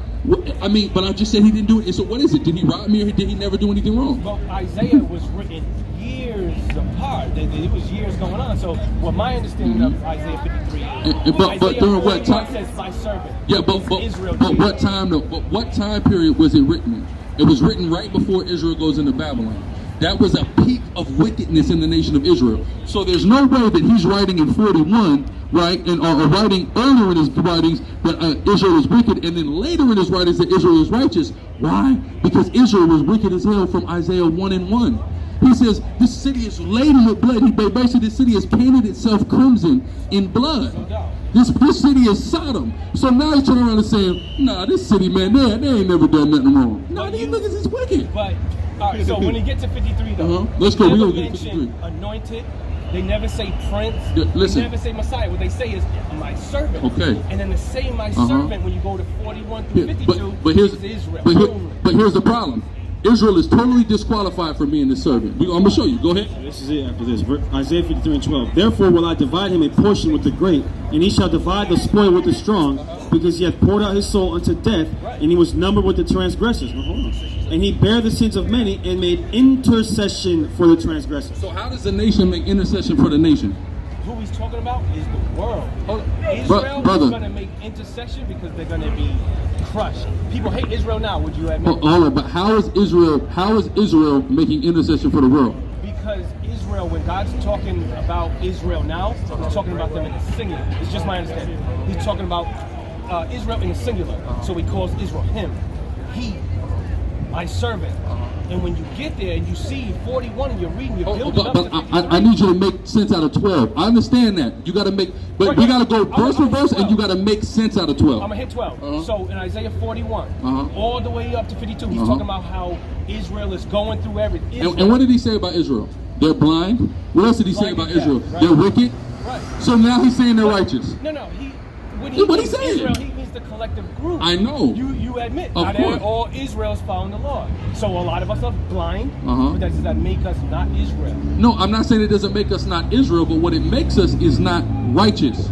E: I mean, but I just said he didn't do it. So what is it? Did he rob me, or did he never do anything wrong?
D: Well, Isaiah was written years apart. It was years going on. So, what my understanding of Isaiah 53 is,
E: but during what time?
D: Says, "My servant."
E: Yeah, but what time? What time period was it written in? It was written right before Israel goes into Babylon. That was a peak of wickedness in the nation of Israel. So there's no way that he's writing in 41, right, or writing earlier in his writings that Israel is wicked, and then later in his writings that Israel is righteous. Why? Because Israel was wicked as hell from Isaiah 1:1. He says this city is laden with blood. Basically, this city has painted itself crimson in blood. This city is Sodom. So now he's turning around and saying, nah, this city, man, they ain't never done nothing wrong. Nah, these niggas is wicked.
D: But, all right, so when you get to 53, though,
E: let's go.
D: They
E: We're
D: never
E: going to get 53.
D: mention anointed. They never say prince.
E: Listen.
D: They never say Messiah. What they say is my servant.
E: Okay.
D: And then the same my servant, when you go to 41 through 52,
E: but here's
D: is Israel.
E: but here's the problem. Israel is totally disqualified from being the servant. I'm going to show you. Go ahead.
C: This is it after this. Isaiah 53:12. Therefore will I divide him a portion with the great, and he shall divide the spoil with the strong, because he hath poured out his soul unto death, and he was numbered with the transgressors. Now, hold on. And he bare the sins of many, and made intercession for the transgressors.
E: So how does the nation make intercession for the nation?
D: Who he's talking about is the world.
E: Brother.
D: Israel is going to make intercession because they're going to be crushed. People hate Israel now, would you admit?
E: Hold on, but how is Israel making intercession for the world?
D: Because Israel, when God's talking about Israel now, he's talking about them in the singular. It's just my understanding. He's talking about Israel in the singular. So he calls Israel him. He, my servant. And when you get there and you see 41 and you're reading, you're building up to 53.
E: I need you to make sense out of 12. I understand that. You got to make, but we got to go verse for verse, and you got to make sense out of 12.
D: I'm going to hit 12. So in Isaiah 41, all the way up to 52, he's talking about how Israel is going through everything.
E: And what did he say about Israel? They're blind. What else did he say about Israel?
D: Right.
E: They're wicked.
D: Right.
E: So now he's saying they're righteous.
D: No. When
E: What he
D: means
E: saying?
D: Israel, he means the collective group.
E: I know.
D: You admit.
E: Of
D: Not
E: course.
D: all Israel's following the Lord. So a lot of us are blind,
E: Uh-huh.
D: but does that make us not Israel?
E: No, I'm not saying it doesn't make us not Israel, but what it makes us is not righteous.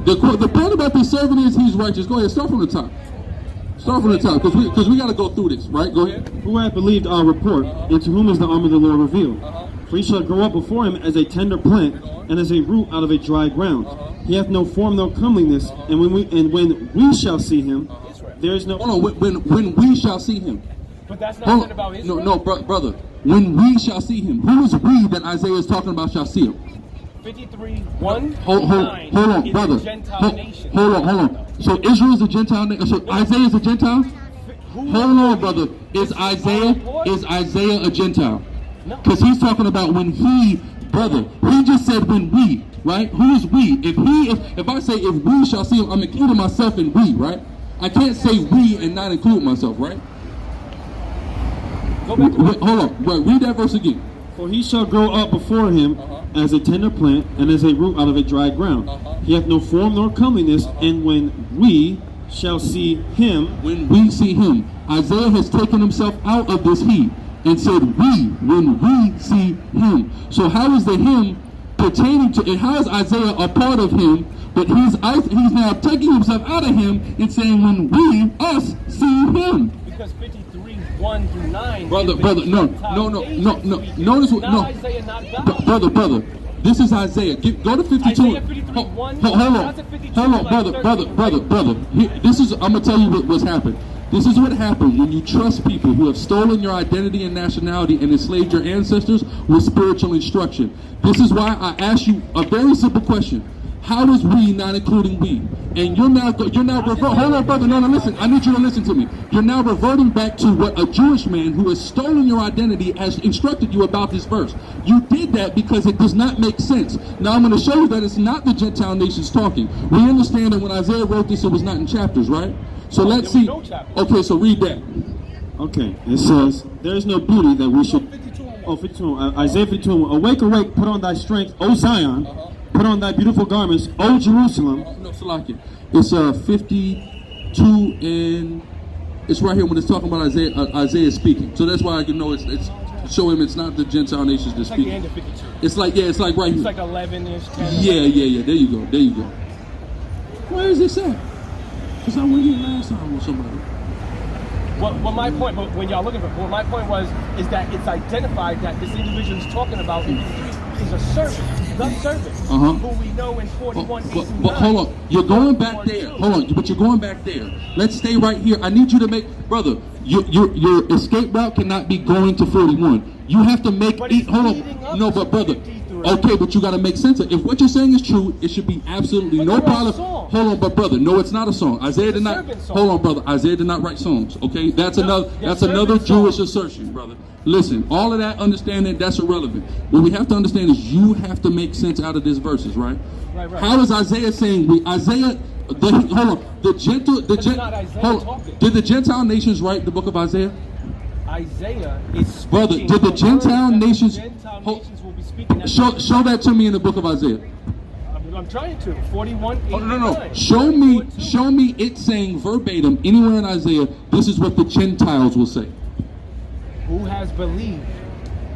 E: The point about the servant is he's righteous. Go ahead, start from the top. Start from the top, because we got to go through this, right? Go ahead.
C: Who hath believed our report, and to whom is the arm of the Lord revealed? For he shall grow up before him as a tender plant, and as a root out of a dry ground. He hath no form nor comeliness, and when we shall see him, there is no.
E: Hold on, when we shall see him.
D: But that's not said about Israel.
E: No, brother. When we shall see him, who is we that Isaiah is talking about shall see him?
D: 53:1.
E: Hold on, brother. Hold on. So Israel is a Gentile nation. So Isaiah is a Gentile. Hold on, brother. Is Isaiah a Gentile? Because he's talking about when he, brother. He just said when we, right? Who is we? If I say if we shall see him, I'm including myself in we, right? I can't say we and not include myself, right?
D: Go back to
E: Hold on. Right, read that verse again.
C: For he shall grow up before him as a tender plant, and as a root out of a dry ground. He hath no form nor comeliness, and when we shall see him.
E: When we see him, Isaiah has taken himself out of this he and said we, when we see him. So how is the him pertaining to it? How is Isaiah a part of him? But he's now taking himself out of him and saying when we, us, see him.
D: Because 53:1 through 9.
E: Brother, no. Notice what, no.
D: Isaiah, not God.
E: Brother. This is Isaiah. Go to 52.
D: Isaiah 53:1.
E: Hold on, brother. I'm gonna tell you what's happened. This is what happened when you trust people who have stolen your identity and nationality and enslaved your ancestors with spiritual instruction. This is why I ask you a very simple question. How is we not including we? And you're now hold on, brother. No, listen. I need you to listen to me. You're now reverting back to what a Jewish man who has stolen your identity has instructed you about this verse. You did that because it does not make sense. Now I'm going to show you that it's not the Gentile nations talking. We understand that when Isaiah wrote this, it was not in chapters, right? So let's see. Okay, so read that.
C: Okay, it says, there is no beauty that we should. 52. Isaiah 52. Awake, put on thy strength, O Zion. Put on thy beautiful garments, O Jerusalem.
E: No, Salaki. It's 52 and it's right here when it's talking about Isaiah speaking. So that's why I can know it's show him it's not the Gentile nations that speak.
D: It's like the end of 52.
E: It's like right here.
D: It's like 11-ish, 10.
E: Yeah. There you go. Where is this at? Because I went here last time with somebody.
D: Well, my point, but when y'all looking for, well, my point is that it's identified that this individual is talking about in 53 is a servant, the servant, who we know in 41.
E: But hold on, you're going back there. Hold on, but you're going back there. Let's stay right here. I need you to make, brother. Your escape route cannot be going to 41. You have to make. Hold on, no, but brother. Okay, but you got to make sense of it. If what you're saying is true, it should be absolutely no problem. Hold on, but brother, no, it's not a song. Isaiah did not. Hold on, brother. Isaiah did not write songs. Okay, that's another Jewish assertion, brother. Listen, all of that understanding, that's irrelevant. What we have to understand is you have to make sense out of these verses, right? Right. How is Isaiah saying hold on. Did the Gentile nations write the book of Isaiah?
D: Isaiah is speaking.
E: Brother, did the Gentile nations
D: will be speaking.
E: Show that to me in the book of Isaiah.
D: I'm trying to. 41.
E: No. Show me it saying verbatim anywhere in Isaiah. This is what the Gentiles will say.
D: has believed.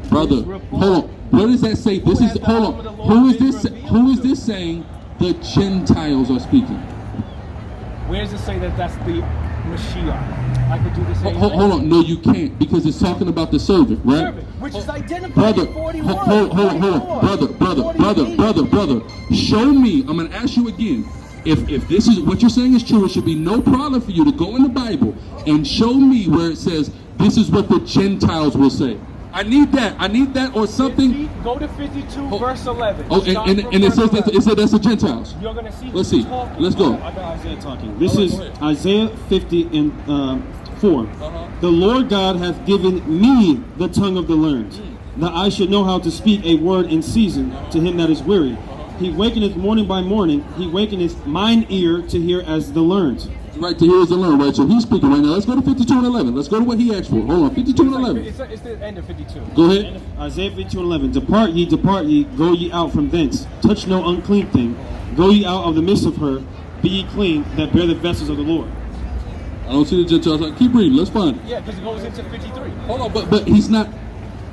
E: Brother,
D: His report.
E: hold on. What does that say? This
D: Who
E: is
D: has the
E: hold
D: arm of the
E: on.
D: Lord
E: Who is
D: been
E: this?
D: revealed
E: Who is
D: to?
E: this saying? The Gentiles are speaking.
D: Where does it say that that's the Mashiach? I could do the same
E: Hold
D: thing.
E: on. No, you can't, because it's talking about the servant, right?
D: Servant, which is identified
E: Brother,
D: in 41.
E: hold on.
D: 48.
E: Brother. Show me. I'm gonna ask you again. If this is what you're saying is true, it should be no problem for you to go in the Bible and show me where it says this is what the Gentiles will say. I need that or something.
D: Go to 52 verse 11.
E: Oh,
D: Start
E: and
D: from
E: it
D: verse
E: says
D: 11.
E: that that's the Gentiles.
D: You're gonna see.
E: Let's
D: who's
E: see.
D: talking.
E: Let's go.
C: I got Isaiah talking. This
E: All right,
C: is
E: go ahead.
C: Isaiah 50 and 4. The Lord God hath given me the tongue of the learned, that I should know how to speak a word in season to him that is weary. He wakeneth morning by morning, he wakeneth mine ear to hear as the learned.
E: Right, to hear is to learn, right? So he's speaking right now. Let's go to 52 and 11. Let's go to what he asked for. Hold on, 52 and 11.
D: It's the end of 52.
E: Go ahead.
C: Isaiah 52 and 11. Depart ye, go ye out from thence. Touch no unclean thing. Go ye out of the midst of her. Be ye clean that bear the vessels of the Lord.
E: I don't see the Gentiles. Keep reading. Let's find it.
D: Yeah, because it goes into 53.
E: Hold on, but he's not.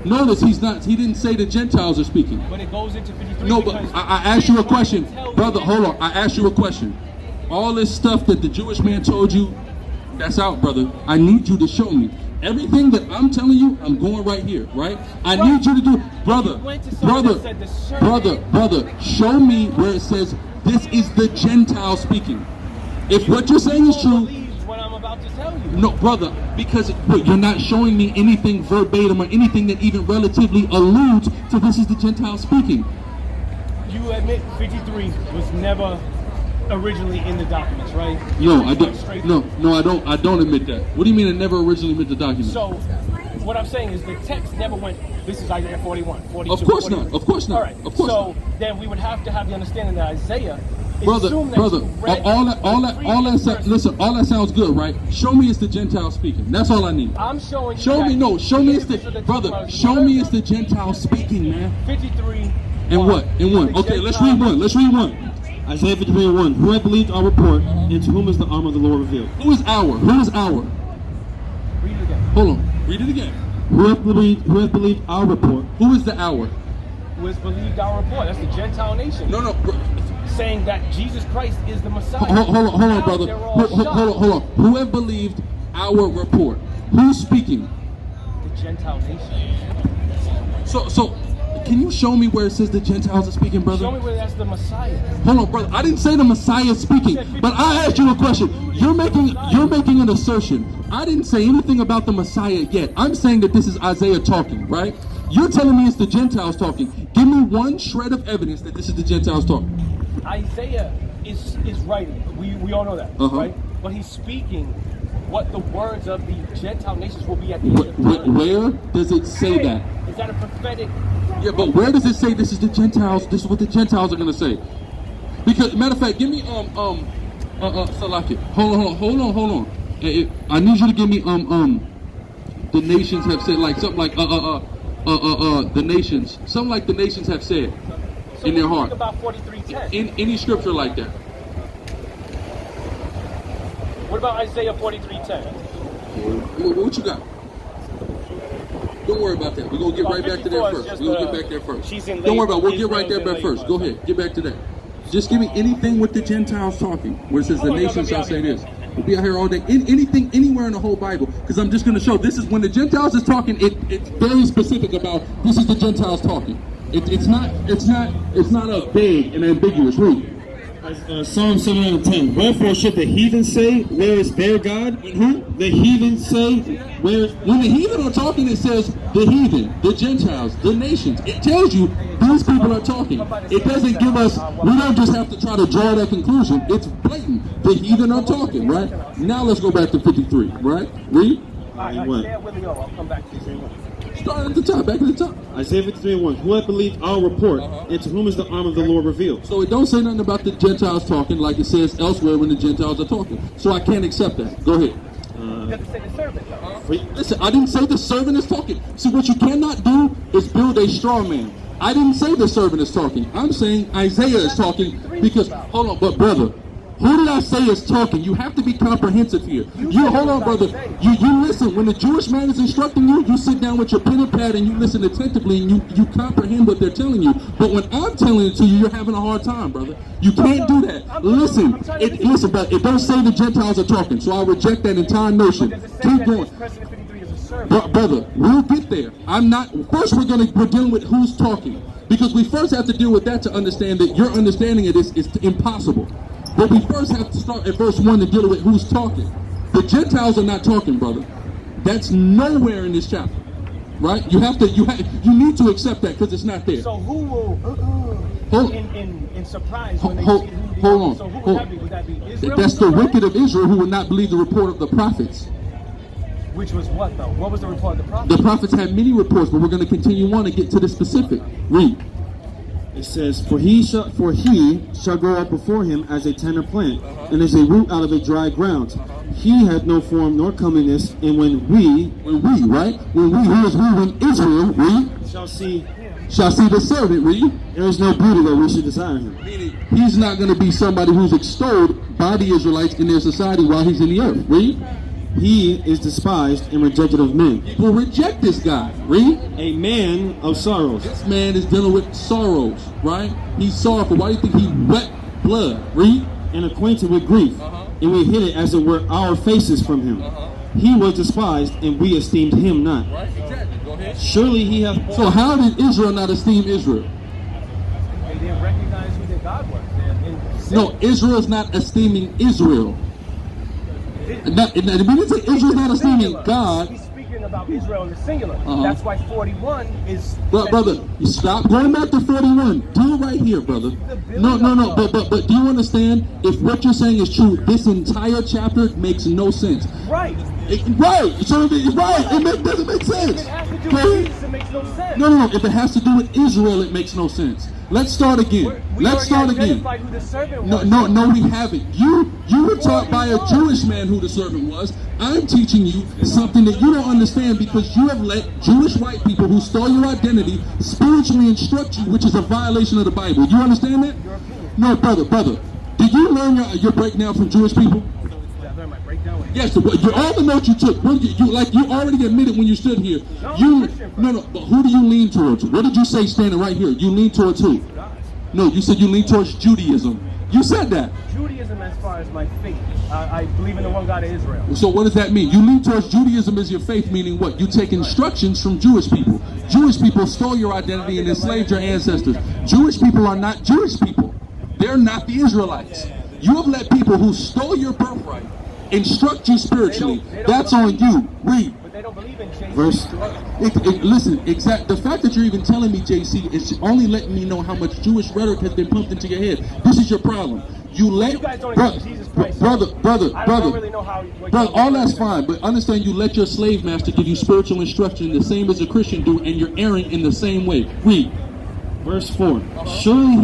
E: Notice he's not. He didn't say the Gentiles are speaking.
D: But it goes into 53.
E: No, but
D: because
E: I asked you a
D: he's trying
E: question,
D: to tell
E: brother.
D: you-
E: Hold on. I asked you a question. All this stuff that the Jewish man told you, that's out, brother. I need you to show me. Everything that I'm telling you, I'm going right here, right? I need you to do, brother,
D: went to someone
E: brother,
D: that said the servant-
E: brother. Show me where it says this is the Gentile speaking. If what you're saying is
D: You
E: true,
D: won't believe what I'm about to tell you.
E: no, brother, because you're not showing me anything verbatim or anything that even relatively alludes to this is the Gentile speaking.
D: You admit 53 was never originally in the documents, right?
E: No, I don't.
D: Straight-
E: No, I don't. I don't admit that. What do you mean it never originally meant the document?
D: So, what I'm saying is the text never went, this is Isaiah 41, 42,
E: Of course
D: 43.
E: not. Of course not.
D: All right.
E: Of course
D: so, then we would have to have the understanding that Isaiah is
E: brother,
D: assumed that
E: brother,
D: you read
E: all
D: the previous verses.
E: listen, all that sounds good, right? Show me it's the Gentile speaking. That's all I need.
D: I'm showing you
E: Show
D: that
E: me, no, show me it's the,
D: individual that
E: brother,
D: talks
E: show
D: about
E: me it's the Gentile speaking, man.
D: 53.
E: And what? And one. Okay, let's read one. Let's read one.
C: Isaiah 53 and 1. Who hath believed our report, and to whom is the arm of the Lord revealed?
E: Who is our? Who is our?
D: Read it again.
E: Hold on. Read it again.
C: Who hath believed our report?
E: Who is the our?
D: Who has believed our report? That's the Gentile nation.
E: No,
D: Saying that Jesus Christ is the Messiah.
E: hold on,
D: Now
E: brother.
D: they're all
E: Hold on. Who have believed our report? Who's speaking?
D: The Gentile nation.
E: So, can you show me where it says the Gentiles are speaking, brother?
D: Show me where that's the Messiah.
E: Hold on, brother. I didn't say the Messiah is speaking, but I asked you a question. You're making an assertion. I didn't say anything about the Messiah yet. I'm saying that this is Isaiah talking, right? You're telling me it's the Gentiles talking. Give me one shred of evidence that this is the Gentiles talking.
D: Isaiah is writing. We all know that, right? But he's speaking what the words of the Gentile nations will be at the end of time.
E: Where does it say
D: Hey,
E: that?
D: Is that a prophetic?
E: Yeah, but where does it say this is the Gentiles? This is what the Gentiles are gonna say. Because matter of fact, give me Salaki. Hold on. I need you to give me the nations have said, like something like the nations, something like the nations have said
D: So
E: in their
D: what do you
E: heart.
D: think about 43:10?
E: In any scripture like that.
D: What about Isaiah 43:10?
E: What you got? Don't worry about that. We're gonna get right back to that first. We're gonna get back there first. Don't worry about it. We'll get right there back first. Go ahead. Get back to that. Just give me anything with the Gentiles talking, where it says the nations shall say this. We'll be out here all day. Anything, anywhere in the whole Bible, because I'm just going to show. This is when the Gentiles is talking. It's very specific about this is the Gentiles talking. It's not a vague and ambiguous. Read.
C: Psalm 710. Wherefore should the heathen say, where is their God?
E: Who?
C: The heathen say, where is...
E: When the heathen are talking, it says the heathen, the Gentiles, the nations. It tells you these people are talking. It doesn't give us, we don't just have to try to draw that conclusion. It's blatant. The heathen are talking, right? Now let's go back to 53, right? Read.
D: All right, stay at Willie O. I'll come back to you.
E: Start at the top, back at the top.
C: Isaiah 53 and 1. Who hath believed our report, and to whom is the arm of the Lord revealed?
E: So it don't say nothing about the Gentiles talking like it says elsewhere when the Gentiles are talking. So I can't accept that. Go ahead.
D: You have to say the servant, though.
E: Listen, I didn't say the servant is talking. See, what you cannot do is build a straw man. I didn't say the servant is talking. I'm saying Isaiah is talking because, hold on, but brother, Who did I say is talking? You have to be comprehensive here. You hold on, brother. You listen. When the Jewish man is instructing you, you sit down with your pen and pad and you listen attentively and you comprehend what they're telling you. But when I'm telling it to you, you're having a hard time, brother. You can't do that. Listen, but it don't say the Gentiles are talking, so I reject that entire notion. Keep going. Brother, we'll get there. First we're dealing with who's talking. Because we first have to deal with that to understand that your understanding of this is impossible. But we first have to start at verse 1 to deal with who's talking. The Gentiles are not talking, brother. That's nowhere in this chapter. Right? You need to accept that because it's not there.
D: So who will in surprise when they see who
E: hold on.
D: So who would that be? Would that be Israel?
E: That's the wicked of Israel who would not believe the report of the prophets.
D: Which was what though? What was the report of the prophets?
E: The prophets had many reports, but we're going to continue on and get to the specific. Read.
C: It says, For he shall grow up before him as a tender plant, and as a root out of a dry ground. He had no form nor comeliness, and when Israel, shall see the servant,
E: there is no beauty that we should
C: desire him.
E: Meaning, he's not going to be somebody who's extolled by the Israelites in their society while he's in the earth. Read.
C: He is despised and rejected of men.
E: People reject this guy. Read.
C: A man of sorrows.
E: This man is dealing with sorrows, right? He's sorrowful. Why do you think he wept blood? Read.
C: And acquainted with grief. And we hid it as it were our faces from him. He was despised, and we esteemed him not.
E: Right, exactly. Go ahead.
C: Surely he hath...
E: So how did Israel not esteem Israel?
D: They didn't recognize who their God was.
E: No, Israel's not esteeming Israel. Israel's not esteeming God.
D: He's speaking about Israel in the singular. That's why 41 is...
E: Brother, you stop going back to 41. Do it right here, brother. No. But do you understand? If what you're saying is true, this entire chapter makes no sense.
D: Right.
E: Right. So it doesn't make sense.
D: If it has to do with Jesus, it makes no sense.
E: No. If it has to do with Israel, it makes no sense. Let's start again. Let's start again.
D: Who the servant was.
E: No, we haven't. You were taught by a Jewish man who the servant was. I'm teaching you something that you don't understand because you have let Jewish white people who stole your identity spiritually instruct you, which is a violation of the Bible. You understand that? No, brother. Did you learn your breakdown from Jewish people? Yes, all the notes you took. You already admitted when you stood here. But who do you lean towards? What did you say standing right here? You lean towards who? No, you said you lean towards Judaism. You said that.
D: Judaism as far as my faith. I believe in the one God of Israel.
E: So what does that mean? You lean towards Judaism as your faith, meaning what? You take instructions from Jewish people. Jewish people stole your identity and enslaved your ancestors. Jewish people are not Jewish people. They're not the Israelites. You have let people who stole your birthright instruct you spiritually. That's on you. Read.
D: But they don't believe in JC.
E: Verse. Listen, the fact that you're even telling me JC is only letting me know how much Jewish rhetoric has been pumped into your head. This is your problem. You guys don't accept Jesus Christ. Brother.
D: I don't really know how.
E: Brother, all that's fine, but understand you let your slave master give you spiritual instruction the same as a Christian do, and you're erring in the same way. Read.
C: Verse 4. Surely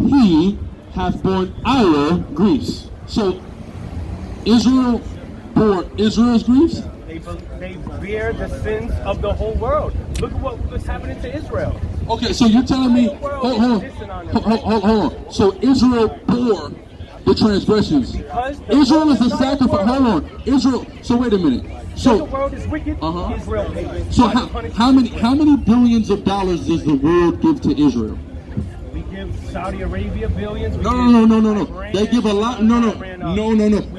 C: he hath borne our griefs. So Israel bore Israel's griefs?
D: They bear the sins of the whole world. Look at what's happening to Israel.
E: Okay, so you're telling me, hold on. So Israel bore the transgressions. Israel is the sacrifice. Hold on. Israel. So wait a minute. So
D: the world is wicked. Israel hates.
E: So how many billions of dollars does the world give to Israel?
D: We give Saudi Arabia billions.
E: No. They give a lot. No.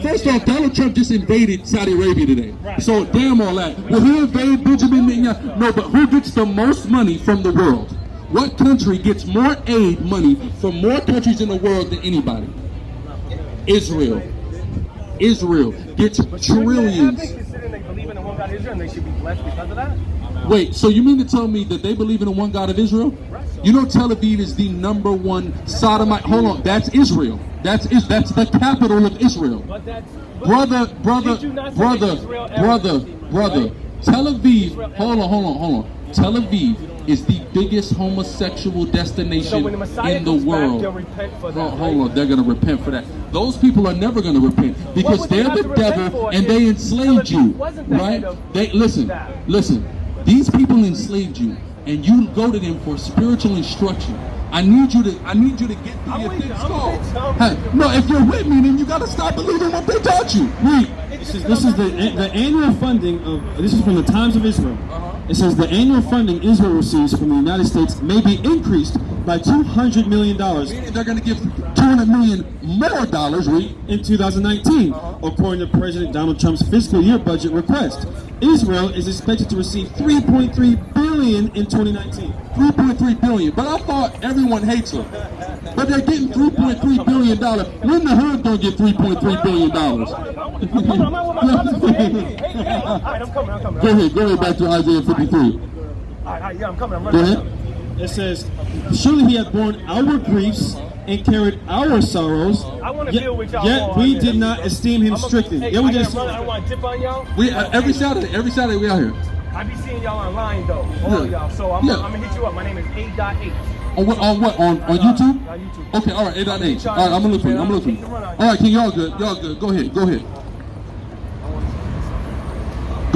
E: First off, Donald Trump just invaded Saudi Arabia today.
D: Right.
E: So damn all that. Will he invade Benjamin Netanyahu? No, but who gets the most money from the world? What country gets more aid money from more countries in the world than anybody? Israel. Israel gets trillions.
D: They believe in the one God of Israel and they should be blessed because of that?
E: Wait, so you mean to tell me that they believe in the one God of Israel? You know Tel Aviv is the #1 sodomite. Hold on, that's Israel. That's the capital of Israel. Brother. Tel Aviv, hold on. Tel Aviv is the biggest homosexual destination in the world.
D: They'll repent for that.
E: Hold on, they're going to repent for that. Those people are never going to repent because they're the devil and they enslaved you, right? Listen. These people enslaved you, and you go to them for spiritual instruction. I need you to get through your thick skull. Hey, no, if you're with me, then you gotta stop believing what they taught you. Read.
C: This is the annual funding of, this is from the Times of Israel. It says the annual funding Israel receives from the United States may be increased by $200 million.
E: They're going to give $200 million more dollars, Reed,
C: in 2019, according to President Donald Trump's fiscal year budget request. Israel is expected to receive $3.3 billion in 2019.
E: $3.3 billion. But I thought everyone hates them. But they're getting $3.3 billion. When the hood don't get $3.3 billion? Go ahead, back to Isaiah 53.
D: Yeah, I'm coming.
E: Go ahead.
C: It says, surely he hath borne our griefs and carried our sorrows,
D: I want to deal with y'all.
C: yet we did not esteem him strictly.
D: Hey,
C: Yeah, we
D: I
C: just.
D: don't want to dip on y'all.
E: We every Saturday we out here.
D: I be seeing y'all online though, all of y'all. So I'm gonna hit you up. My name is 8.8.
E: On what? On YouTube?
D: On YouTube.
E: Okay, all right, 8.8. All right, I'm gonna look for you. All right, King, y'all good. Go ahead. Go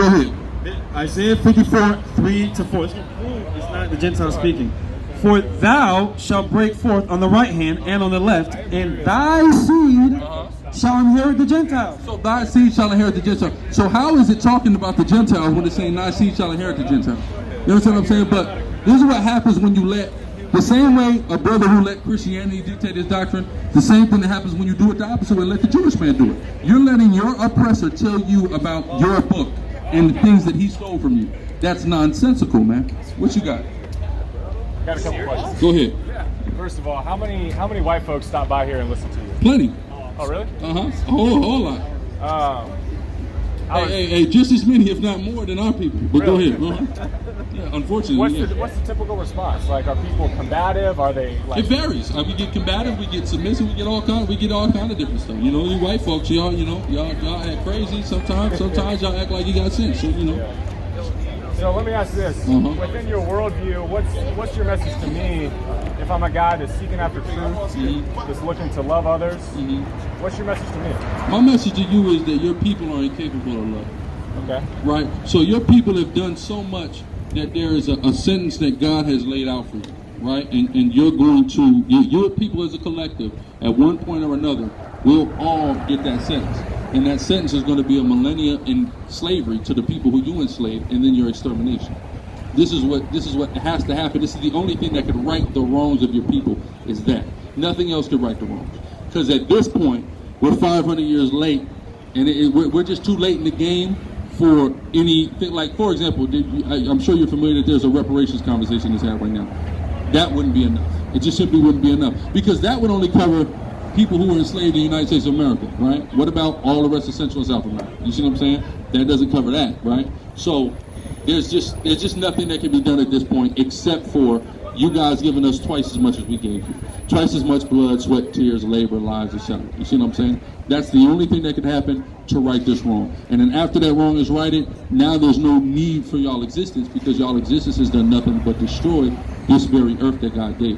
E: ahead.
C: Isaiah 54, 3-4. It's not the Gentiles speaking. For thou shalt break forth on the right hand and on the left, and thy seed shall inherit the Gentiles.
E: So thy seed shall inherit the Gentiles. So how is it talking about the Gentiles when it's saying thy seed shall inherit the Gentiles? You understand what I'm saying? But this is what happens when you let, the same way a brother who let Christianity dictate his doctrine, the same thing that happens when you do it the opposite way and let the Jewish man do it. You're letting your oppressor tell you about your book and the things that he stole from you. That's nonsensical, man. What you got?
F: Got a couple questions.
E: Go ahead.
F: First of all, how many white folks stop by here and listen to you?
E: Plenty.
F: Oh, really?
E: A whole lot. Hey, just as many, if not more, than our people. But
F: Really?
E: go ahead. Yeah, unfortunately,
F: What's the typical response? Like, are people combative? Are they like?
E: It varies. We get combative, we get submissive, we get all kind of different stuff. You know, you white folks, y'all act crazy sometimes. Sometimes y'all act like you got sense. So, you know.
F: So let me ask this: within your worldview, what's your message to me? If I'm a guy that's seeking after truth, that's looking to love others, what's your message to me?
E: My message to you is that your people are incapable of love.
F: Okay.
E: Right. So your people have done so much that there is a sentence that God has laid out for you. Right. And you're going to your people as a collective at one point or another will all get that sentence. And that sentence is going to be a millennia in slavery to the people who you enslaved, and then your extermination. This is what has to happen. This is the only thing that could right the wrongs of your people, is that. Nothing else could right the wrongs. Because at this point, we're 500 years late, and we're just too late in the game for anything. Like, for example, I'm sure you're familiar that there's a reparations conversation that's happening right now. That wouldn't be enough. It just simply wouldn't be enough. Because that would only cover people who were enslaved in the United States of America, right? What about all the rest of Central and South America? You see what I'm saying? That doesn't cover that, right? So there's just nothing that can be done at this point except for you guys giving us twice as much as we gave you. Twice as much blood, sweat, tears, labor, lives, etc. You see what I'm saying? That's the only thing that could happen to right this wrong. And then after that wrong is righted, now there's no need for y'all existence, because y'all existence has done nothing but destroy this very earth that God gave.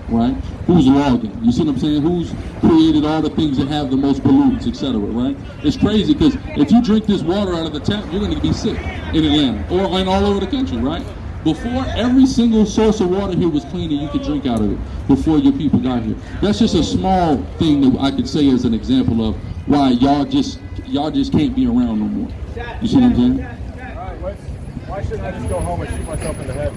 E: Right? Who's logging? You see what I'm saying? Who's created all the things that have the most pollutants, etc. Right? It's crazy, because if you drink this water out of the tap, you're going to be sick in Atlanta or all over the country, right? Before, every single source of water here was clean and you could drink out of it before your people got here. That's just a small thing that I could say as an example of why y'all just can't be around no more. You see what I'm saying?
F: All right, why shouldn't I just go home and shoot myself in the head?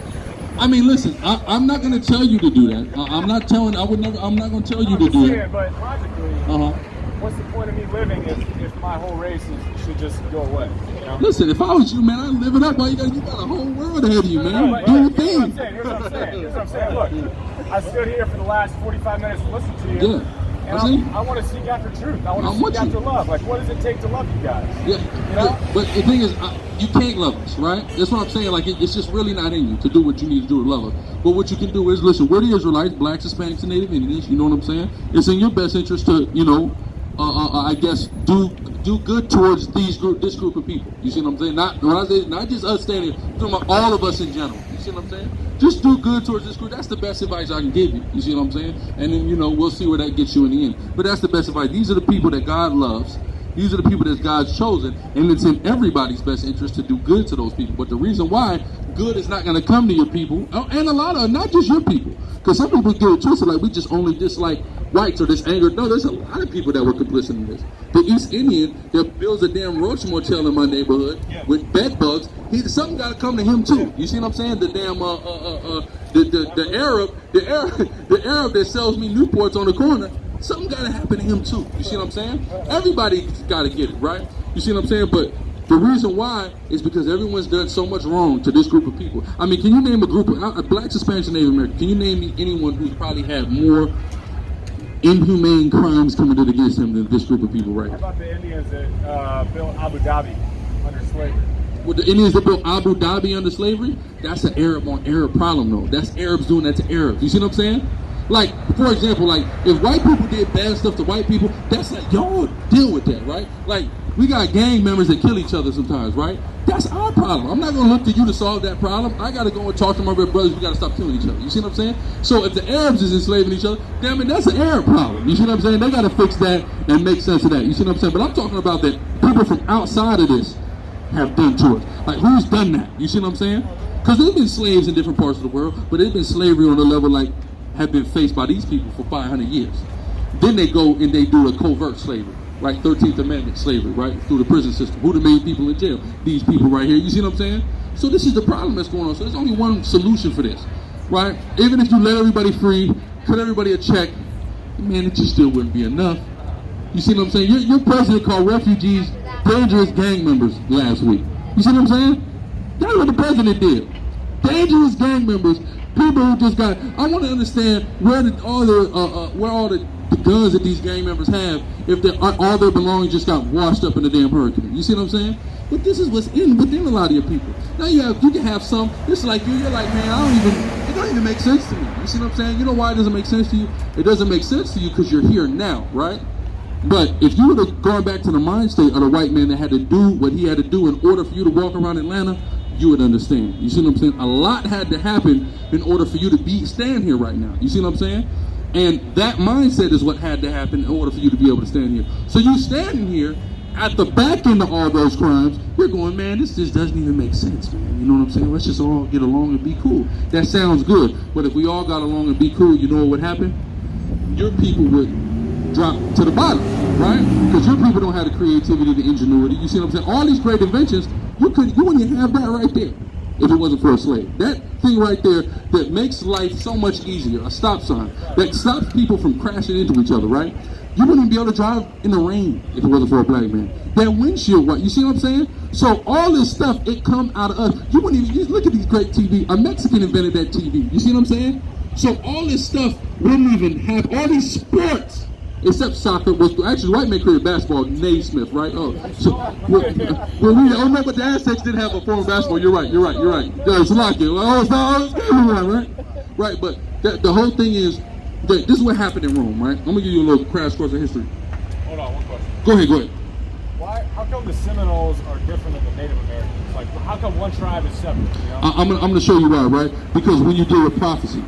E: I mean, listen, I'm not going to tell you to do that. I'm not going to tell you to do it.
F: But logically, what's the point of me living if my whole race should just go away? You know?
E: Listen, if I was you, man, I'd live it up. You got a whole world ahead of you, man. Do your thing.
F: Here's what I'm saying. Look, I stood here for the last 45 minutes to listen to you.
E: Yeah.
F: And I want to seek after truth. I want to seek after love. Like, what does it take to love you guys?
E: Yeah.
F: You know?
E: But the thing is, you can't love us, right? That's what I'm saying. Like, it's just really not in you to do what you need to do to love us. But what you can do is, listen, we're the Israelites, blacks, Hispanics, and Native Indians. You know what I'm saying? It's in your best interest to, I guess, do good towards this group of people. You see what I'm saying? Not just us standing, all of us in general. You see what I'm saying? Just do good towards this group. That's the best advice I can give you. You see what I'm saying? And then, we'll see where that gets you in the end. But that's the best advice. These are the people that God loves. These are the people that God's chosen, and it's in everybody's best interest to do good to those people. But the reason why good is not going to come to your people, and a lot of, not just your people, because some people get it twisted like we just only dislike whites or this anger. No, there's a lot of people that were complicit in this. The East Indian that builds a damn roach motel in my neighborhood with bed bugs, something got to come to him too. You see what I'm saying? The damn the Arab that sells me Newports on the corner, something got to happen to him too. You see what I'm saying? Everybody's got to get it, right? You see what I'm saying? But the reason why is because everyone's done so much wrong to this group of people. I mean, can you name a group of blacks, Hispanics, and Native Americans? Can you name me anyone who's probably had more inhumane crimes committed against him than this group of people right
F: How
E: here?
F: about the Indians that built Abu Dhabi under slavery?
E: With the Indians that built Abu Dhabi under slavery, that's an Arab on Arab problem though. That's Arabs doing that to Arabs. You see what I'm saying? Like, for example, like if white people did bad stuff to white people, that's like, y'all deal with that, right? Like, we got gang members that kill each other sometimes, right? That's our problem. I'm not gonna look to you to solve that problem. I gotta go and talk to my red brothers. We gotta stop killing each other. You see what I'm saying? So if the Arabs is enslaving each other, damn it, that's an Arab problem. You see what I'm saying? They gotta fix that and make sense of that. You see what I'm saying? But I'm talking about that people from outside of this have done to us. Like, who's done that? You see what I'm saying? Because there's been slaves in different parts of the world, but there's been slavery on a level like have been faced by these people for 500 years. Then they go and they do a covert slavery, right? 13th Amendment slavery, right? Through the prison system. Who the main people in jail? These people right here. You see what I'm saying? So this is the problem that's going on. So there's only one solution for this, right? Even if you let everybody free, cut everybody a check, man, it just still wouldn't be enough. You see what I'm saying? Your president called refugees dangerous gang members last week. You see what I'm saying? That's what the president did. Dangerous gang members. People who just got. I want to understand where all the guns that these gang members have, if all their belongings just got washed up in the damn hurricane. You see what I'm saying? But this is what's within a lot of your people. Now you can have some. It's like you're like, man, it don't even make sense to me. You see what I'm saying? You know why it doesn't make sense to you? It doesn't make sense to you because you're here now, right? But if you would have gone back to the mind state of the white man that had to do what he had to do in order for you to walk around Atlanta, you would understand. You see what I'm saying? A lot had to happen in order for you to stand here right now. You see what I'm saying? And that mindset is what had to happen in order for you to be able to stand here. So you standing here at the back end of all those crimes, you're going, man, this just doesn't even make sense, man. You know what I'm saying? Let's just all get along and be cool. That sounds good. But if we all got along and be cool, you know what would happen? Your people would drop to the bottom, right? Because your people don't have the creativity, the ingenuity. You see what I'm saying? All these great inventions, you wouldn't even have that right there if it wasn't for a slave. That thing right there that makes life so much easier, a stop sign, that stops people from crashing into each other, right? You wouldn't even be able to drive in the rain if it wasn't for a black man. That windshield, right? You see what I'm saying? So all this stuff, it come out of us. You wouldn't even, just look at these great TV. A Mexican invented that TV. You see what I'm saying? So all this stuff wouldn't even have, all these sports, except soccer, was actually white man created basketball, Naismith, right? Oh, so no, but the Aztecs didn't have a form of basketball. You're right. It's like it. Right. But the whole thing is that this is what happened in Rome, right? I'm gonna give you a little crash course of history.
F: Hold on, one question.
E: Go ahead.
F: How come the Seminoles are different than the Native Americans? Like, how come one tribe is separate? You know?
E: I'm gonna show you why, right? Because when you deal with prophecy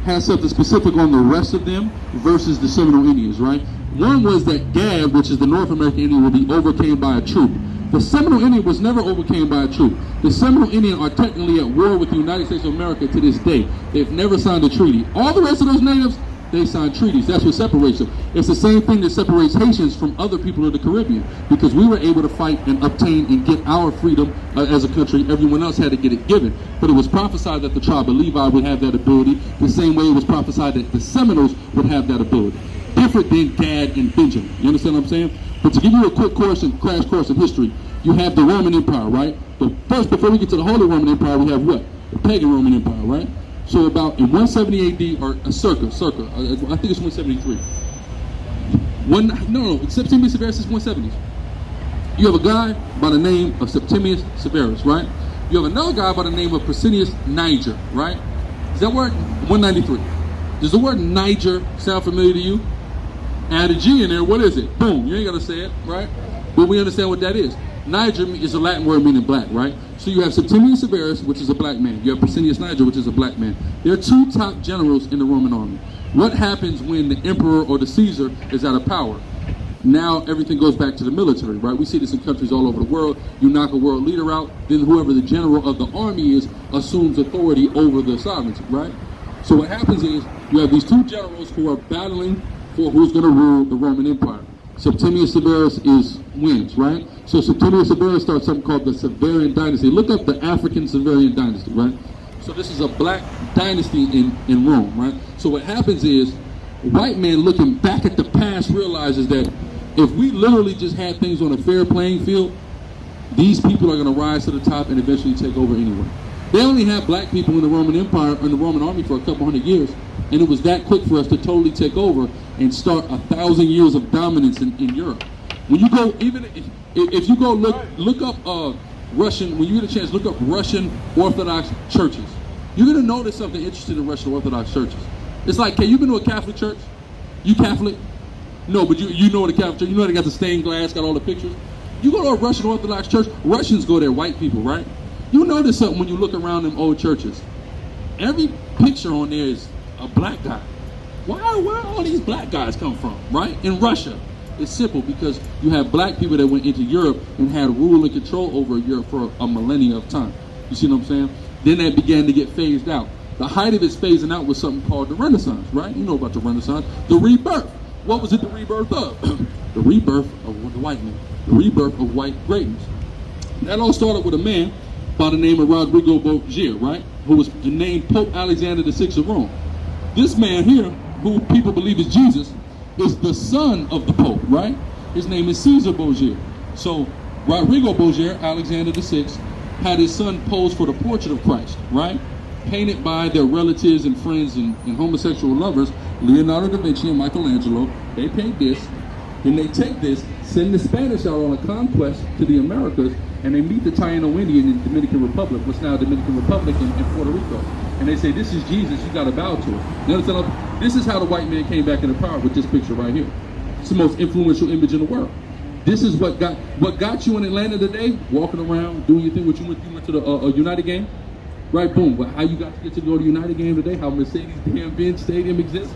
E: has something specific on the rest of them versus the Seminole Indians, right? One was that Gad, which is the North American Indian, will be overcame by a troop. The Seminole Indian was never overcame by a troop. The Seminole Indian are technically at war with the United States of America to this day. They've never signed a treaty. All the rest of those natives, they signed treaties. That's what separates them. It's the same thing that separates Haitians from other people of the Caribbean, because we were able to fight and obtain and get our freedom as a country. Everyone else had to get it given. But it was prophesied that the tribe of Levi would have that ability, the same way it was prophesied that the Seminoles would have that ability. Different than Gad and Benjamin. You understand what I'm saying? But to give you a quick crash course in history, you have the Roman Empire, right? But first, before we get to the Holy Roman Empire, we have what? The pagan Roman Empire, right? So about in 170 AD, or circa, I think it's 173. Septimius Severus is 170s. You have a guy by the name of Septimius Severus, right? You have another guy by the name of Priscillius Niger, right? Is that word 193? Does the word Niger sound familiar to you? Add a G in there, what is it? Boom, you ain't gotta say it, right? But we understand what that is. Niger is a Latin word meaning black, right? So you have Septimius Severus, which is a black man. You have Priscillius Niger, which is a black man. There are two top generals in the Roman army. What happens when the emperor or the Caesar is out of power? Now everything goes back to the military, right? We see this in countries all over the world. You knock a world leader out, then whoever the general of the army is assumes authority over the sovereignty, right? So what happens is you have these two generals who are battling for who's going to rule the Roman Empire. Septimius Severus wins, right? So Septimius Severus starts something called the Severian dynasty. Look up the African Severian dynasty, right? So this is a black dynasty in Rome, right? So what happens is white man looking back at the past realizes that if we literally just had things on a fair playing field, these people are going to rise to the top and eventually take over anyway. They only had black people in the Roman Empire, in the Roman army for a couple hundred years, and it was that quick for us to totally take over and start 1,000 years of dominance in Europe. When you go, even if you go look up Russian, when you get a chance, look up Russian Orthodox churches. You're going to notice something interesting in Russian Orthodox churches. It's like, you been to a Catholic church? You Catholic? No, but you know what a Catholic church, you know they got the stained glass, got all the pictures. You go to a Russian Orthodox church, Russians go there, white people, right? You notice something when you look around them old churches. Every picture on there is a black guy. Where all these black guys come from, right? In Russia. It's simple, because you have black people that went into Europe and had rule and control over Europe for a millennia of time. You see what I'm saying? Then that began to get phased out. The height of its phasing out was something called the Renaissance, right? You know about the Renaissance. The rebirth. What was it the rebirth of? The rebirth of the white man. The rebirth of white greatness. That all started with a man by the name of Rodrigo Borgia, right? Who was named Pope Alexander VI of Rome. This man here, who people believe is Jesus, is the son of the Pope, right? His name is Caesar Borgia. So Rodrigo Borgia, Alexander VI, had his son pose for the portrait of Christ, right? Painted by their relatives and friends and homosexual lovers, Leonardo da Vinci and Michelangelo. They paint this, then they take this, send the Spanish out on a conquest to the Americas, and they meet the Taino Indian in the Dominican Republic, what's now Dominican Republic in Puerto Rico. And they say, this is Jesus, you gotta bow to him. You understand? This is how the white man came back into power with this picture right here. It's the most influential image in the world. This is what got you in Atlanta today, walking around, doing your thing. You went to the United game? Right, boom. But how you got to get to go to United game today, how Mercedes-Benz Stadium exists?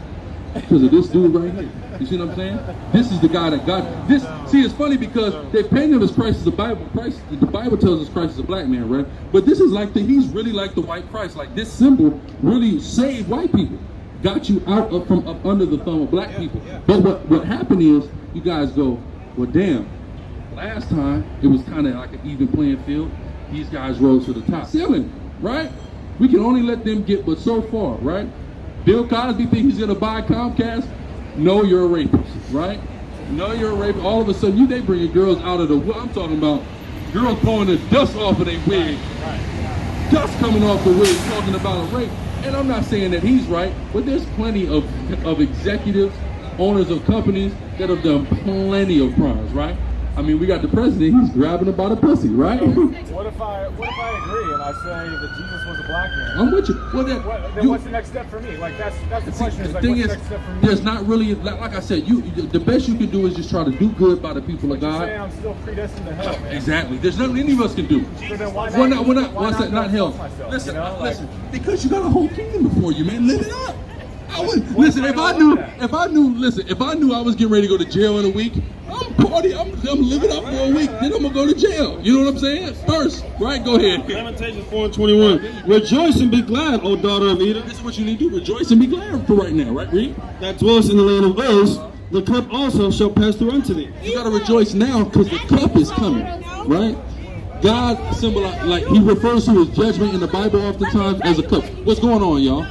E: Because of this dude right here. You see what I'm saying? This is the guy that got this. See, it's funny because they paint him as Christ as the Bible. The Bible tells us Christ is a black man, right? But this is like he's really like the white Christ. Like this symbol really saved white people. Got you out from up under the thumb of black people. But what happened is, you guys go, well, damn, last time it was kind of like an even playing field. These guys rose to the top. Ceiling, right? We can only let them get but so far, right? Bill Cosby think he's gonna buy Comcast? No, you're a rapist, right? No, you're a rapist. All of a sudden, they bringing girls out of the, I'm talking about girls blowing the dust off of their wig. Dust coming off the wig, talking about a rape. And I'm not saying that he's right, but there's plenty of executives, owners of companies that have done plenty of crimes, right? I mean, we got the president, he's grabbing her by the pussy, right?
F: What if I agree and I say that Jesus was a black man?
E: I'm with you. Well,
F: then what's the next step for me? Like that's the question.
E: The
F: like,
E: thing
F: what's
E: is,
F: the next step for me?
E: there's not really, like I said, the best you can do is just try to do good by the people of God.
F: You're saying I'm still predestined to hell, man.
E: Exactly. There's nothing any of us can do.
F: So then why
E: not hell.
F: myself,
E: Listen,
F: you know?
E: listen. Because you got a whole kingdom before you, man. Live it up. Listen, if I knew I was getting ready to go to jail in a week, I'm living up for a week, then I'm gonna go to jail. You know what I'm saying? First, right? Go ahead.
C: Lamentations 4:21. Rejoice and be glad, O daughter of Edom.
E: This is what you need to do. Rejoice and be glad for right now, right? Read.
C: That dwellest in the land of Uz, the cup also shall pass through unto thee.
E: You gotta rejoice now because the cup is coming, right? God symbolizes, like he refers to his judgment in the Bible oftentimes as a cup. What's going on, y'all?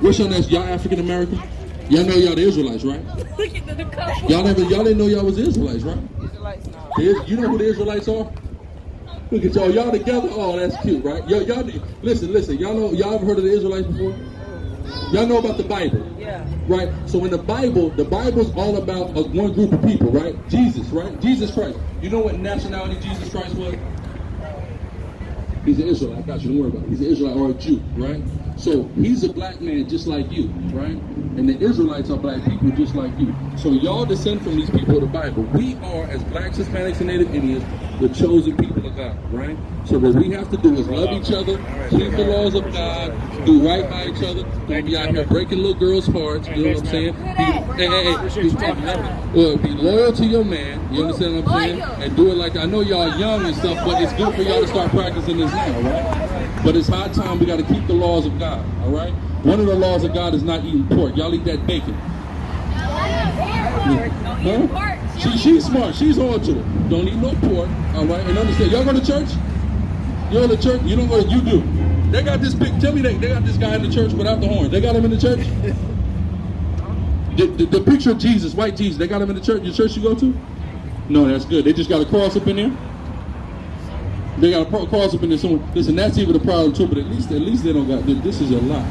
E: What's your next? Y'all African American? Y'all know y'all the Israelites, right? Y'all didn't know y'all was Israelites, right? You know who the Israelites are? Look at y'all together. Oh, that's cute, right? Y'all listen. Y'all ever heard of the Israelites before? Y'all know about the Bible, right? So in the Bible's all about one group of people, right? Jesus, right? Jesus Christ. You know what nationality Jesus Christ was? He's an Israelite. I got you. Don't worry about it. He's an Israelite or a Jew, right? So he's a black man just like you, right? And the Israelites are black people just like you. So y'all descend from these people of the Bible. We are, as blacks, Hispanics, and Native Indians, the chosen people of God, right? So what we have to do is love each other, keep the laws of God, do right by each other. Don't be out here breaking little girls' hearts, you know what I'm saying? Be loyal to your man, you understand what I'm saying? And do it like, I know y'all young and stuff, but it's good for y'all to start practicing this now, right? But it's high time we got to keep the laws of God, all right? One of the laws of God is not eating pork. Y'all eat that bacon. Huh? She's smart. She's on to it. Don't eat no pork, all right? And understand, y'all go to church? You go to church? You don't go to, you do. They got this big, tell me they got this guy in the church without the horn. They got him in the church? The picture of Jesus, white Jesus, they got him in the church. Your church you go to? No, that's good. They just got a cross up in there? They got a cross up in there somewhere. Listen, that's even a problem too, but at least they don't got this. This is a lot.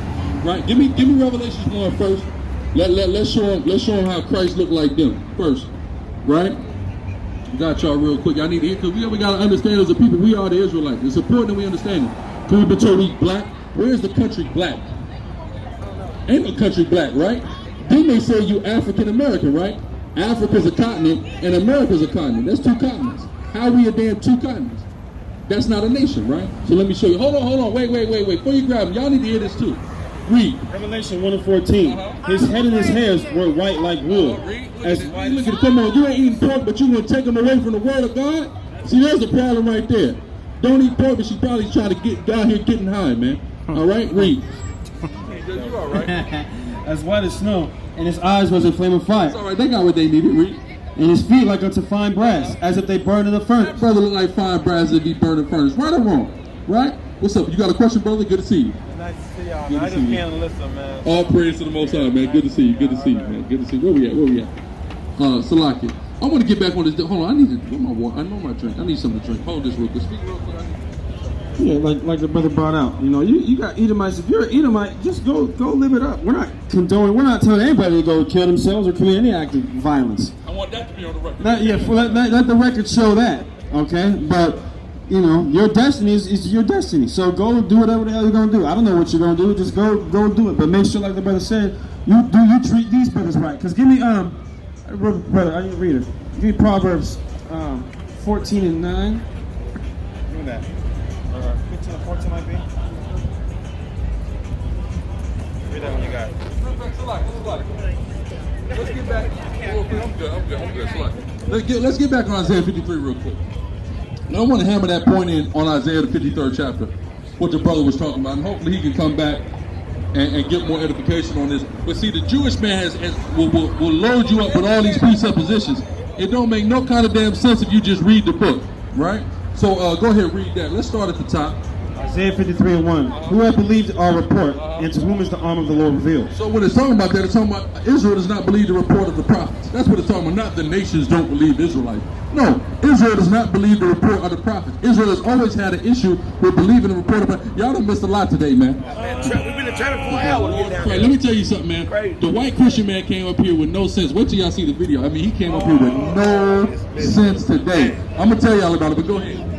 E: Right? Give me Revelations 1 first. Let's show them how Christ looked like them first. Right? Got y'all real quick. I need to hear, because we got to understand as a people, we are the Israelites. It's important that we understand it. Because we've been told we black. Where's the country black? Ain't no country black, right? Then they say you African American, right? Africa's a continent and America's a continent. That's two continents. How are we a damn two continents? That's not a nation, right? So let me show you. Hold on. Wait. Before you grab them, y'all need to hear this too. Read.
C: Revelation 1:14. His head and his hairs were white like wool. Look at it. Come on, you ain't eating pork, but you gonna take them away from the word of God? See, there's the problem right there. Don't eat pork, but she probably trying to get down here getting high, man. All right, read.
E: You all right?
C: As white as snow, and his eyes was a flame of fire.
E: It's all right. They got what they needed. Read.
C: And his feet like unto fine brass, as if they burned in the furnace.
E: That brother look like fine brass if he burned in the furnace. Right or wrong? Right? What's up? You got a question, brother? Good to see you.
F: Nice to see y'all, man. I just can't listen, man.
E: All praise to the Most High, man. Good to see you. Good to see you, man. Good to see you. Where we at? Salaki. I want to get back on this. Hold on. I need to get my water. I know my drink. I need something to drink. Hold this real quick. Speak real quick.
C: Yeah, like the brother brought out. You know, you got Edomites. If you're an Edomite, just go live it up. We're not condoning. We're not telling anybody to go kill themselves or commit any act of violence.
E: I want that to be on the record.
C: Let the record show that. Okay, but you know, your destiny is your destiny. So go do whatever the hell you're gonna do. I don't know what you're gonna do. Just go do it. But make sure, like the brother said, you treat these brothers right. Cause give me brother, I need to read it. Give me Proverbs 14 and 9.
F: Give me that. 15 and 14 might be. Read that when you got it.
E: Let's get back. I'm good. Let's get back on Isaiah 53 real quick. Now I want to hammer that point in on Isaiah the 53rd chapter, what the brother was talking about, and hopefully he can come back and get more edification on this. But see, the Jewish man will load you up with all these presuppositions. It don't make no kind of damn sense if you just read the book, right? So go ahead, read that. Let's start at the top.
C: Isaiah 53 and 1. Who hath believed our report, and to whom is the arm of the Lord revealed?
E: So when it's talking about that, it's talking about Israel does not believe the report of the prophets. That's what it's talking about, not the nations don't believe Israelites. No, Israel does not believe the report of the prophets. Israel has always had an issue with believing the report of the prophets. Y'all done missed a lot today, man.
G: We've been in traffic for an hour to get down
E: Let me tell you something, man. The white Christian man came up here with no sense. Wait till y'all see the video. I mean, he came up here with no sense today. I'm going to tell y'all about it, but go ahead.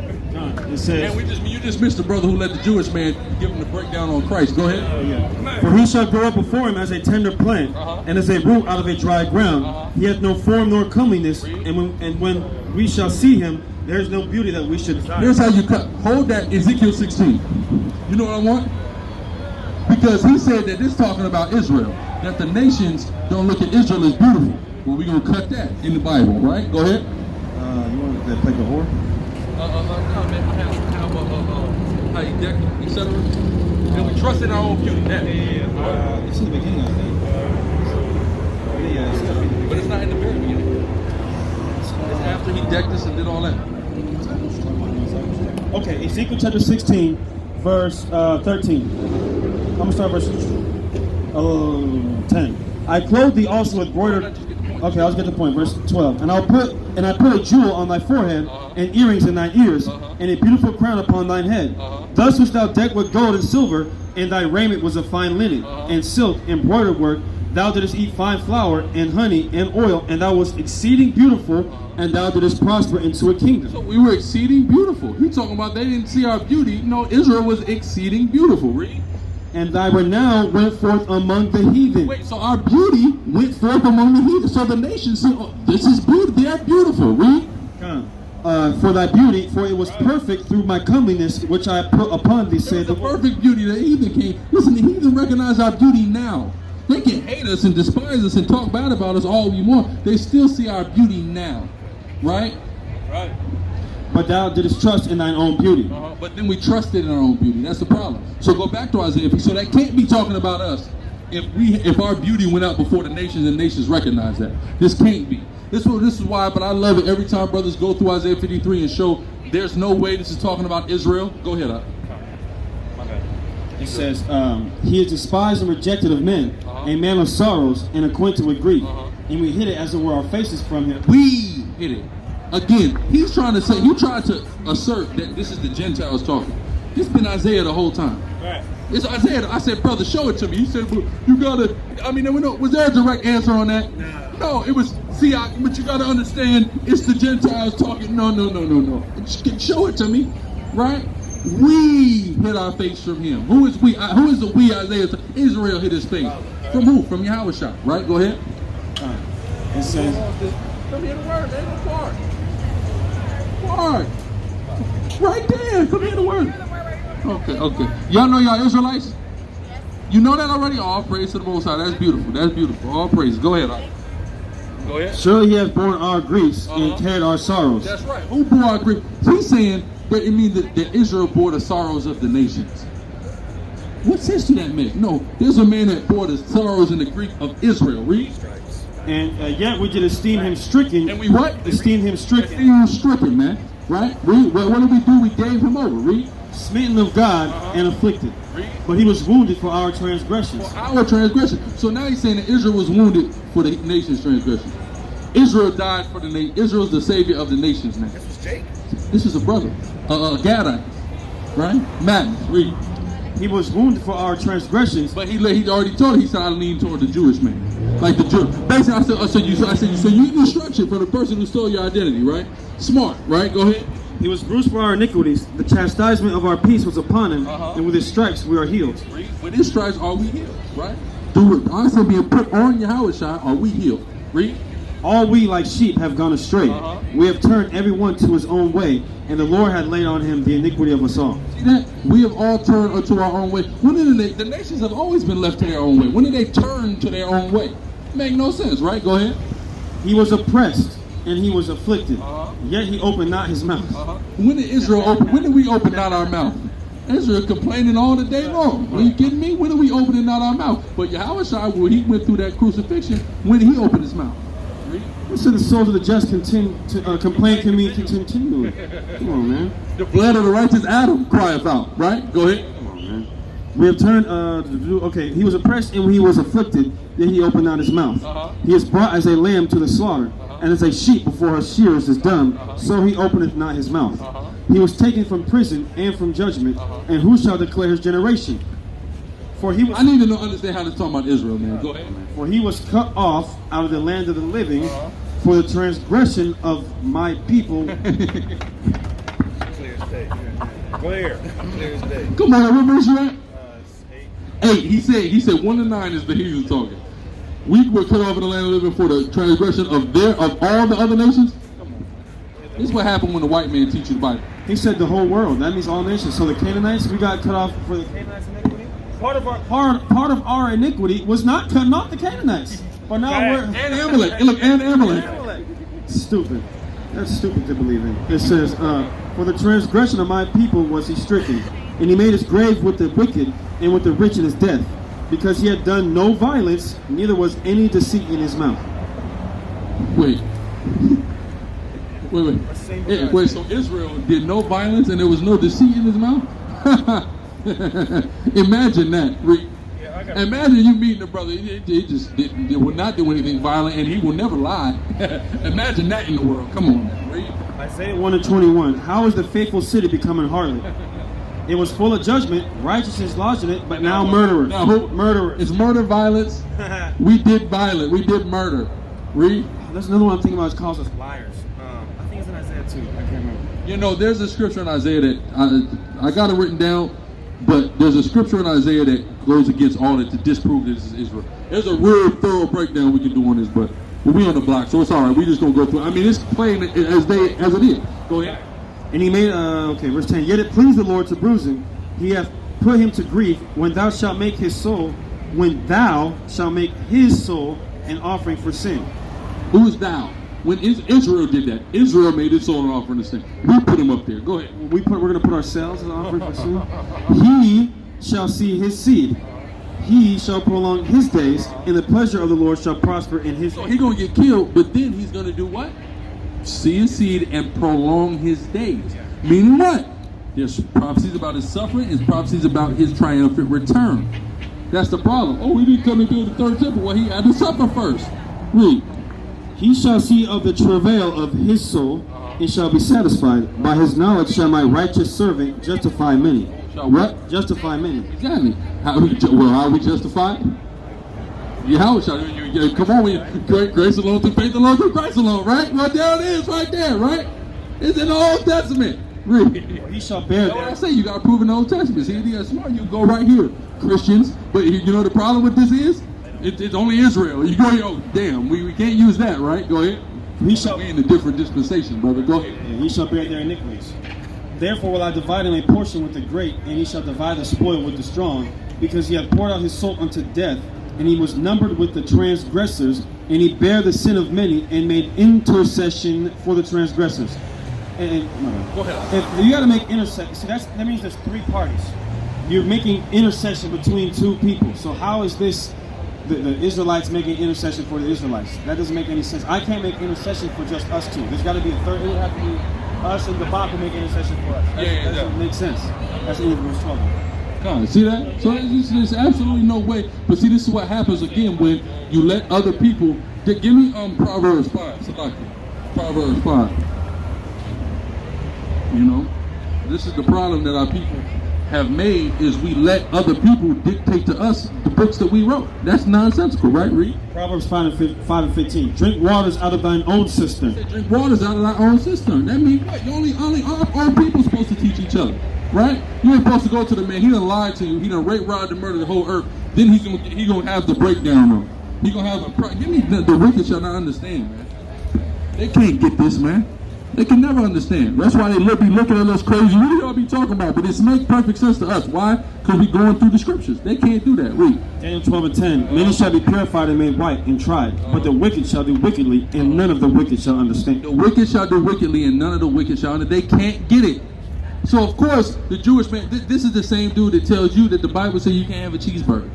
C: It says,
E: Man, you just missed the brother who let the Jewish man give him the breakdown on Christ. Go ahead.
C: For he shall grow up before him as a tender plant, and as a root out of a dry ground. He hath no form nor comeliness, and when we shall see him, there is no beauty that we should desire.
E: Here's how you cut. Hold that Ezekiel 16. You know what I want? Because he said that this talking about Israel, that the nations don't look at Israel as beautiful. Well, we're going to cut that in the Bible, right? Go ahead.
C: You want to play the whore?
E: How you deck it, etc. And we trust in our own beauty.
C: It's in the beginning, I think.
E: But it's not in the very beginning. It's after he decked us and did all that.
C: Okay, Ezekiel chapter 16, verse 13. I'm going to start verse 10. I clothe thee also with broidered... Okay, I'll get the point. Verse 12. And I put a jewel on thy forehead, and earrings in thine ears, and a beautiful crown upon thine head. Thus wast thou decked with gold and silver, and thy raiment was of fine linen, and silk, embroidered work. Thou didst eat fine flour, and honey, and oil, and thou wast exceeding beautiful, and thou didst prosper into a kingdom.
E: So we were exceeding beautiful. He talking about they didn't see our beauty. No, Israel was exceeding beautiful. Read.
C: and thy renown went forth among the heathen.
E: Wait, so our beauty went forth among the heathen. So the nations said, oh, this is beautiful. They are beautiful. Read.
C: For thy beauty, for it was perfect through my comeliness, which I put upon thee, said
E: the perfect beauty. The heathen came. Listen, the heathen recognize our beauty now. They can hate us and despise us and talk bad about us all we want. They still see our beauty now. Right? Right.
C: But thou didst trust in thine own beauty.
E: But then we trusted in our own beauty. That's the problem. So go back to Isaiah. So that can't be talking about us. If our beauty went out before the nations and nations recognize that. This can't be. This is why, but I love it every time brothers go through Isaiah 53 and show there's no way this is talking about Israel. Go ahead.
C: It says, he is despised and rejected of men, a man of sorrows and acquainted with grief. And we hid it as it were our faces from him.
E: We hid it. Again, he tried to assert that this is the Gentiles talking. It's been Isaiah the whole time. Right. It's Isaiah. I said, brother, show it to me. He said, well, you gotta, was there a direct answer on that? No, it was, but you gotta understand, it's the Gentiles talking. No. Show it to me, right? We hid our face from him. Who is we? Who is the we, Isaiah? Israel hid his face. From who? From Yahushua, right? Go ahead.
C: It says,
E: come here, the word, ain't no part. Part. Right there. Come here, the word. Okay. Y'all know y'all Israelites? You know that already? All praise to the Most High. That's beautiful. All praise. Go ahead. Go ahead.
C: Surely he has borne our griefs and carried our sorrows.
E: That's right. Who bore our griefs? He's saying that it means that Israel bore the sorrows of the nations. What sense do that make? No, there's a man that bore the sorrows and the grief of Israel. Read.
C: And yet we did esteem him stricken.
E: And we what?
C: Esteem him stricken.
E: Esteem him stricken, man. Right? Read. What did we do? We gave him over. Read.
C: Smitten of God and afflicted. But he was wounded for our transgressions.
E: For our transgression. So now he's saying that Israel was wounded for the nation's transgression. Israel died for the nation. Israel's the savior of the nations now.
G: This was Jake.
E: This is a brother. Gadai. Right? Matt, read.
C: He was wounded for our transgressions.
E: But he already told. He said, I lean toward the Jewish man, like the Jew. Basically, I said, you get instruction from the person who stole your identity, right? Smart, right? Go ahead.
C: He was bruised for our iniquities. The chastisement of our peace was upon him, and with his stripes we are healed.
E: With his stripes are we healed, right? Through honestly being put on Yahushua, are we healed? Read.
C: All we like sheep have gone astray. We have turned everyone to his own way, and the Lord had laid on him the iniquity of us all.
E: See that? We have all turned unto our own way. When did the nations have always been left to their own way? When did they turn to their own way? Make no sense, right? Go ahead.
C: He was oppressed and he was afflicted, yet he opened not his mouth.
E: When did Israel open? When did we open not our mouth? Israel complaining all the day long. Are you kidding me? When are we opening not our mouth? But Yahushua, when he went through that crucifixion, when did he open his mouth?
C: So the souls of the just continue to complain to me continually. Come on, man.
E: The blood of the righteous Adam crieth out, right? Go ahead.
C: Come on, man. We have turned, he was oppressed and he was afflicted, yet he opened not his mouth. He is brought as a lamb to the slaughter, and as a sheep before her shearers is dumb, so he openeth not his mouth. He was taken from prison and from judgment, and who shall declare his generation? For he was,
E: I need to understand how to talk about Israel, man. Go ahead.
C: For he was cut off out of the land of the living for the transgression of my people.
G: Clear as day. Clear as day.
E: Come on, what verse you at? 8. He said 1 to 9 is the heathen talking. We were cut off in the land of the living for the transgression of all the other nations. This is what happened when the white man teaches the Bible.
C: He said the whole world. That means all nations. So the Canaanites, we got cut off for the Canaanites' iniquity. Part of our iniquity was not cutting off the Canaanites. But now we're
E: and Amalek. Look, and Amalek.
C: Stupid. That's stupid to believe in. It says, for the transgression of my people was he stricken, and he made his grave with the wicked and with the rich in his death, because he had done no violence, neither was any deceit in his mouth.
E: Wait, so Israel did no violence and there was no deceit in his mouth? Imagine that. Imagine you meeting a brother, he will not do anything violent and he will never lie. Imagine that in the world. Come on. Read.
C: Isaiah 1:21. How is the faithful city becoming harlot? It was full of judgment, righteousness lodged in it, but now murderers.
E: Now who?
C: Murderers.
E: It's murder, violence. We did violence. We did murder. Read.
C: There's another one I'm thinking about. It calls us liars. I think it's in Isaiah 2. I can't remember.
E: You know, there's a scripture in Isaiah that I got it written down, But there's a scripture in Isaiah that goes against all that to disprove this is Israel. There's a real thorough breakdown we can do on this, but we on the block, so it's all right. We just gonna go through. I mean, it's plain as it is. Go ahead.
C: And he made, verse 10. Yet it pleased the Lord to bruise him. He hath put him to grief. When thou shalt make his soul an offering for sin.
E: Who is thou? When Israel did that, Israel made his soul an offering to sin. We put him up there. Go ahead.
C: We're going to put ourselves as an offering for sin. He shall see his seed. He shall prolong his days, and the pleasure of the Lord shall prosper in his.
E: So he's going to get killed, but then he's going to do what? See his seed and prolong his days. Meaning what? There's prophecies about his suffering, there's prophecies about his triumphant return. That's the problem. Oh, he didn't come and build the third temple. Well, he had to suffer first. Read.
C: He shall see of the travail of his soul, and shall be satisfied. By his knowledge shall my righteous servant justify many.
E: Shall what?
C: Justify many.
E: Exactly. How are we justified? Yeah, come on, grace alone through faith alone through Christ alone, right? Well, there it is, right there, right? It's in the Old Testament. Read.
C: He shall bear
E: that. I say you got to prove in the Old Testament. See, if you got smart, you go right here, Christians. But you know the problem with this is, it's only Israel. You go, oh damn, we can't use that, right? Go ahead. He shall be in a different dispensation, brother. Go ahead.
C: Yeah, he shall bear their iniquities. Therefore will I divide him a portion with the great, and he shall divide the spoil with the strong, because he hath poured out his soul unto death, and he was numbered with the transgressors, and he bare the sin of many, and made intercession for the transgressors. And
E: go ahead.
C: You got to make intercession. See, that means there's three parties. You're making intercession between two people. So how is this the Israelites making intercession for the Israelites? That doesn't make any sense. I can't make intercession for just us two. There's got to be a third. It would have to be us and the Bible make intercession for us. That doesn't make sense. That's the end of verse 12.
E: See that? So there's absolutely no way. But see, this is what happens again when you let other people. Give me Proverbs 5. Salaki. Proverbs 5. You know, this is the problem that our people have made, is we let other people dictate to us the books that we wrote. That's nonsensical, right? Read.
C: Proverbs 5 and 15. Drink waters out of thine own cistern.
E: Drink waters out of thy own cistern. That means what? Only our own people supposed to teach each other, right? You ain't supposed to go to the man. He done lied to you. He done rape, robbed, and murdered the whole earth. Then he gonna have the breakdown on. He gonna have give me the wicked shall not understand, man. They can't get this, man. They can never understand. That's why they be looking at us crazy. What do y'all be talking about? But it makes perfect sense to us. Why? Because we going through the scriptures. They can't do that. Read.
C: Daniel 12 and 10. Many shall be purified and made white and tried. But the wicked shall do wickedly, and none of the wicked shall understand.
E: The wicked shall do wickedly, and none of the wicked shall understand. They can't get it. So, of course, the Jewish man, this is the same dude that tells you that the Bible says you can't have a cheeseburger.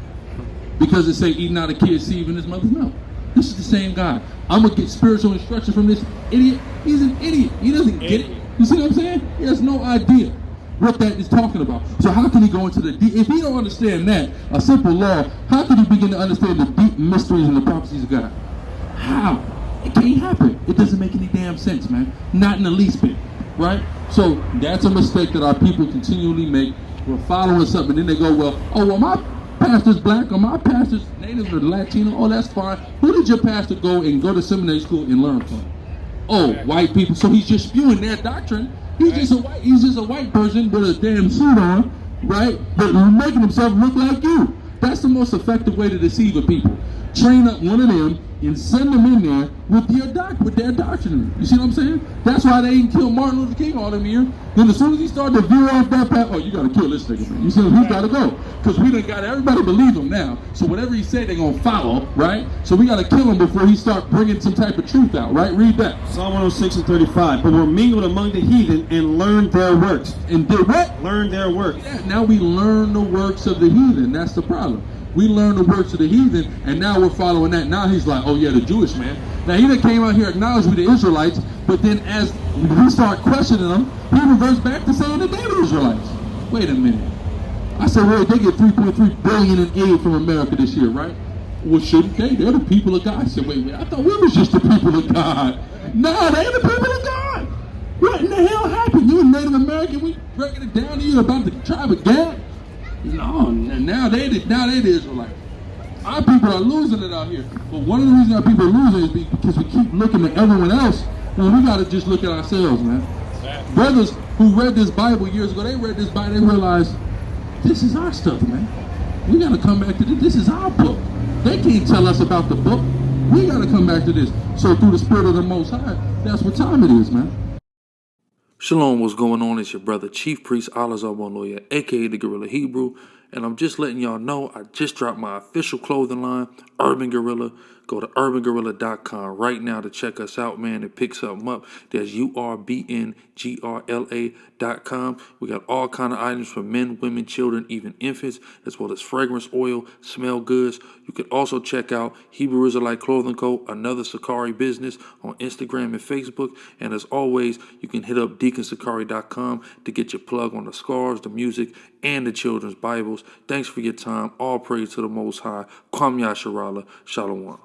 E: Because it say eating out a kid's seed in his mother's mouth. This is the same guy. I'm going to get spiritual instruction from this idiot. He's an idiot. He doesn't get it. You see what I'm saying? He has no idea what that is talking about. So how can he go into the deep? If he don't understand that, a simple law, how can he begin to understand the deep mysteries and the prophecies of God? How? It can't happen. It doesn't make any damn sense, man. Not in the least bit. Right? So that's a mistake that our people continually make. We're following something, and then they go, well, my pastor's black, or my pastor's native or Latino. Oh, that's fine. Who did your pastor go to seminary school and learn from? Oh, white people. So he's just spewing their doctrine. He's just a white person with a damn suit on, right? But making himself look like you. That's the most effective way to deceive a people. Train up one of them and send them in there with their doctrine. You see what I'm saying? That's why they didn't kill Martin Luther King all them years. Then as soon as he started to veer off that path, oh, you got to kill this nigga, man. You see, he's got to go. Because we done got everybody believe him now. So whatever he said, they're going to follow, right? So we got to kill him before he start bringing some type of truth out, right? Read that.
C: Psalm 106 and 35. But were mingled among the heathen and learned their works.
E: And did what?
C: Learned their works.
E: Yeah, now we learn the works of the heathen. That's the problem. We learn the works of the heathen, and now we're following that. Now he's like, oh yeah, the Jewish man. Now he done came out here acknowledged we the Israelites, but then as we start questioning them, he reverts back to saying that they're the Israelites. Wait a minute. I said, well, they get $3.3 billion in aid from America this year, right? Well, shouldn't they? They're the people of God. I said, wait, I thought we was just the people of God. No, they're the people of God. What in the hell happened? You a Native American, we breaking it down to you about the tribe of Gad? No, now they the Israelites. Our people are losing it out here. But one of the reasons our people are losing is because we keep looking at everyone else, and we got to just look at ourselves, man. Brothers who read this Bible years ago, they read this Bible, they realized This is our stuff, man. We got to come back to this. This is our book. They can't tell us about the book. We got to come back to this. So through the Spirit of the Most High, that's what time it is, man.
H: Shalom, what's going on? It's your brother, Chief Priest Alazar Lawyer, aka the Gorilla Hebrew, and I'm just letting y'all know I just dropped my official clothing line, Urban Gorilla. Go to urbangorilla.com right now to check us out, man, and pick something up. There's URBNGRLA.com. We got all kind of items for men, women, children, even infants, as well as fragrance oil, smell goods. You can also check out Hebrew Israelite Clothing Co., another Sicarii business, on Instagram and Facebook. And as always, you can hit up deaconsicari.com to get your plug on the scarves, the music, and the children's Bibles. Thanks for your time. All praise to the Most High. Kwam Yasharala. Shalom.